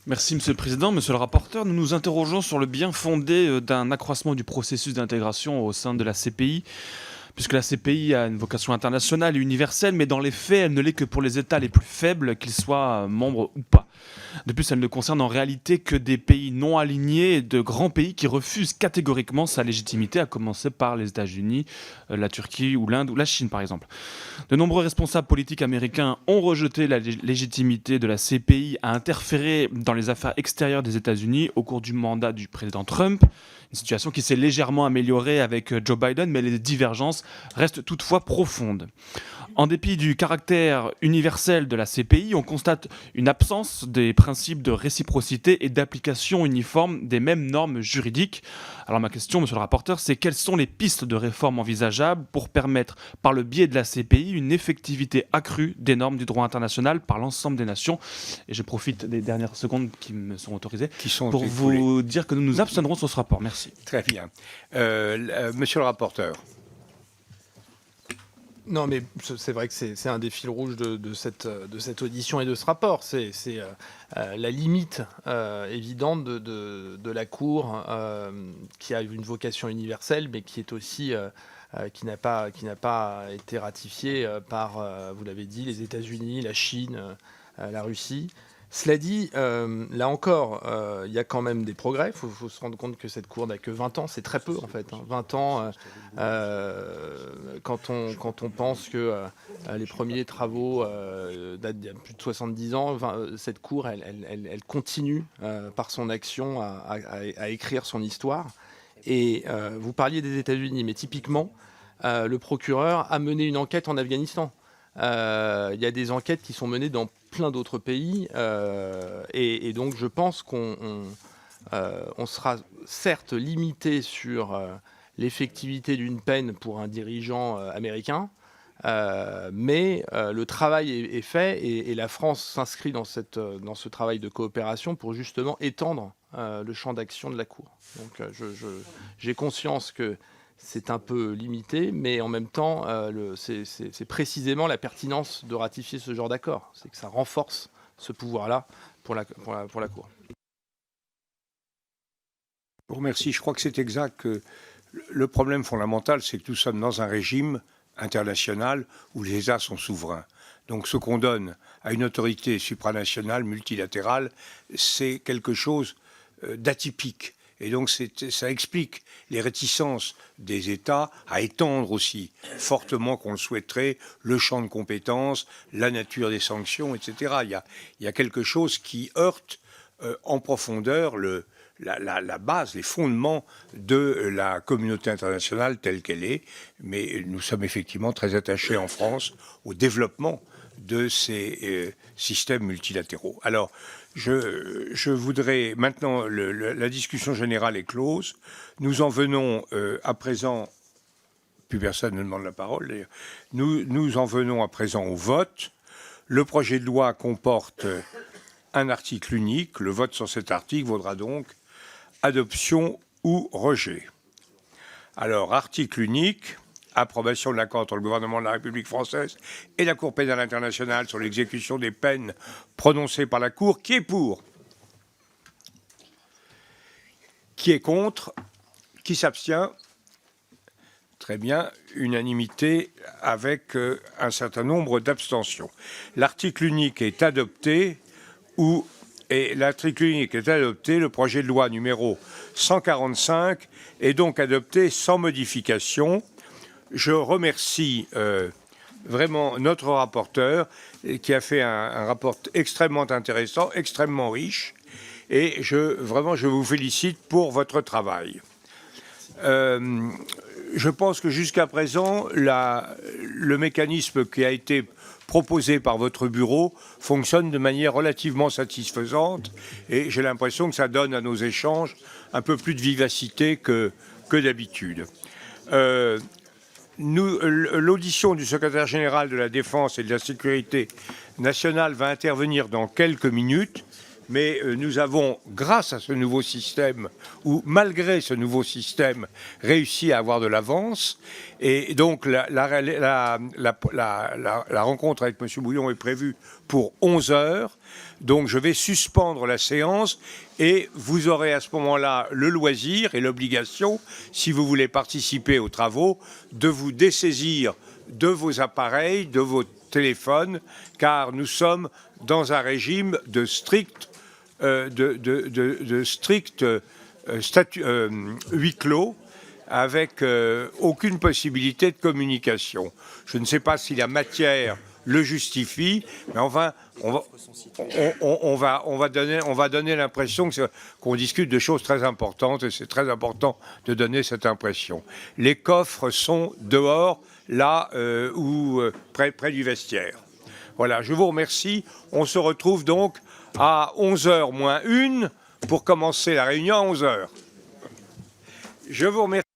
Merci Monsieur le Président. Monsieur le rapporteur, nous nous interrogeons sur le bien fondé d'un accroissement du processus d'intégration au sein de la CPI, puisque la CPI a une vocation internationale et universelle, mais dans les faits, elle ne l'est que pour les États les plus faibles, qu'ils soient membres ou pas. De plus, elle ne concerne en réalité que des pays non alignés et de grands pays qui refusent catégoriquement sa légitimité, à commencer par les États-Unis, la Turquie ou l'Inde ou la Chine, par exemple. De nombreux responsables politiques américains ont rejeté la légitimité de la CPI à interférer dans les affaires extérieures des États-Unis au cours du mandat du président Trump. Une situation qui s'est légèrement améliorée avec Joe Biden, mais les divergences restent toutefois profondes. En dépit du caractère universel de la CPI, on constate une absence des principes de réciprocité et d'application uniforme des mêmes normes juridiques. Alors ma question, monsieur le rapporteur, c'est quelles sont les pistes de réforme envisageables pour permettre, par le biais de la CPI, une effectivité accrue des normes du droit international par l'ensemble des nations? Et je profite des dernières secondes qui me sont autorisées pour vous dire que nous nous abstiendrons sur ce rapport. Merci. Très bien. Monsieur le rapporteur. Non, mais c'est vrai que c'est un des fils rouges de cette audition et de ce rapport. C'est la limite évidente de la Cour qui a une vocation universelle, mais qui est aussi qui n'a pas été ratifiée par, vous l'avez dit, les États-Unis, la Chine, la Russie. Cela dit, là encore, il y a quand même des progrès. Il faut se rendre compte que cette Cour n'a que 20 ans. C'est très peu, en fait. 20 ans, quand on pense que les premiers travaux datent d'il y a plus de 70 ans, cette Cour, elle continue, par son action, à écrire son histoire. Et vous parliez des États-Unis, mais typiquement, le procureur a mené une enquête en Afghanistan. Il y a des enquêtes qui sont menées dans plein d'autres pays et donc je pense qu'on sera certes limité sur l'effectivité d'une peine pour un dirigeant américain, mais le travail est fait et la France s'inscrit dans ce travail de coopération pour justement étendre le champ d'action de la Cour. Donc j'ai conscience que c'est un peu limité, mais en même temps, c'est précisément la pertinence de ratifier ce genre d'accord. C'est que ça renforce ce pouvoir-là pour la Cour. Je vous remercie. Je crois que c'est exact. Que le problème fondamental, c'est que nous sommes dans un régime international où les États sont souverains. Donc ce qu'on donne à une autorité supranationale, multilatérale, c'est quelque chose d'atypique. Et donc ça explique les réticences des États à étendre aussi fortement qu'on le souhaiterait le champ de compétences, la nature des sanctions, etc. Il y a quelque chose qui heurte en profondeur la base, les fondements de la communauté internationale telle qu'elle est. Mais nous sommes effectivement très attachés en France au développement de ces systèmes multilatéraux. Alors, je voudrais maintenant, la discussion générale est close. Nous en venons à présent, plus personne ne demande la parole d'ailleurs, nous en venons à présent au vote. Le projet de loi comporte un article unique. Le vote sur cet article vaudra donc adoption ou rejet. Alors, article unique. Approbation de l'accord entre le gouvernement de la République française et la Cour pénale internationale sur l'exécution des peines prononcées par la Cour. Qui est pour? Qui est contre? Qui s'abstient? Très bien, unanimité avec un certain nombre d'abstentions. L'article unique est adopté le projet de loi numéro 145 est donc adopté sans modification. Je remercie vraiment notre rapporteur qui a fait un rapport extrêmement intéressant, extrêmement riche, et je vous félicite pour votre travail. Je pense que jusqu'à présent, le mécanisme qui a été proposé par votre bureau fonctionne de manière relativement satisfaisante, et j'ai l'impression que ça donne à nos échanges un peu plus de vivacité que d'habitude. L'audition du secrétaire général de la Défense et de la Sécurité nationale va intervenir dans quelques minutes, mais nous avons, grâce à ce nouveau système, ou malgré ce nouveau système, réussi à avoir de l'avance. Et donc la rencontre avec M. Bouillon est prévue pour 11 heures. Donc je vais suspendre la séance et vous aurez à ce moment-là le loisir et l'obligation, si vous voulez participer aux travaux, de vous dessaisir de vos appareils, de vos téléphones, car nous sommes dans un régime de strict huis clos, avec aucune possibilité de communication. Je ne sais pas si la matière le justifie. Mais enfin, on va donner l'impression qu'on discute de choses très importantes, et c'est très important de donner cette impression. Les coffres sont dehors, là où près du vestiaire. Voilà, je vous remercie. On se retrouve donc à 11h moins 1 pour commencer la réunion à 11h. Je vous remercie.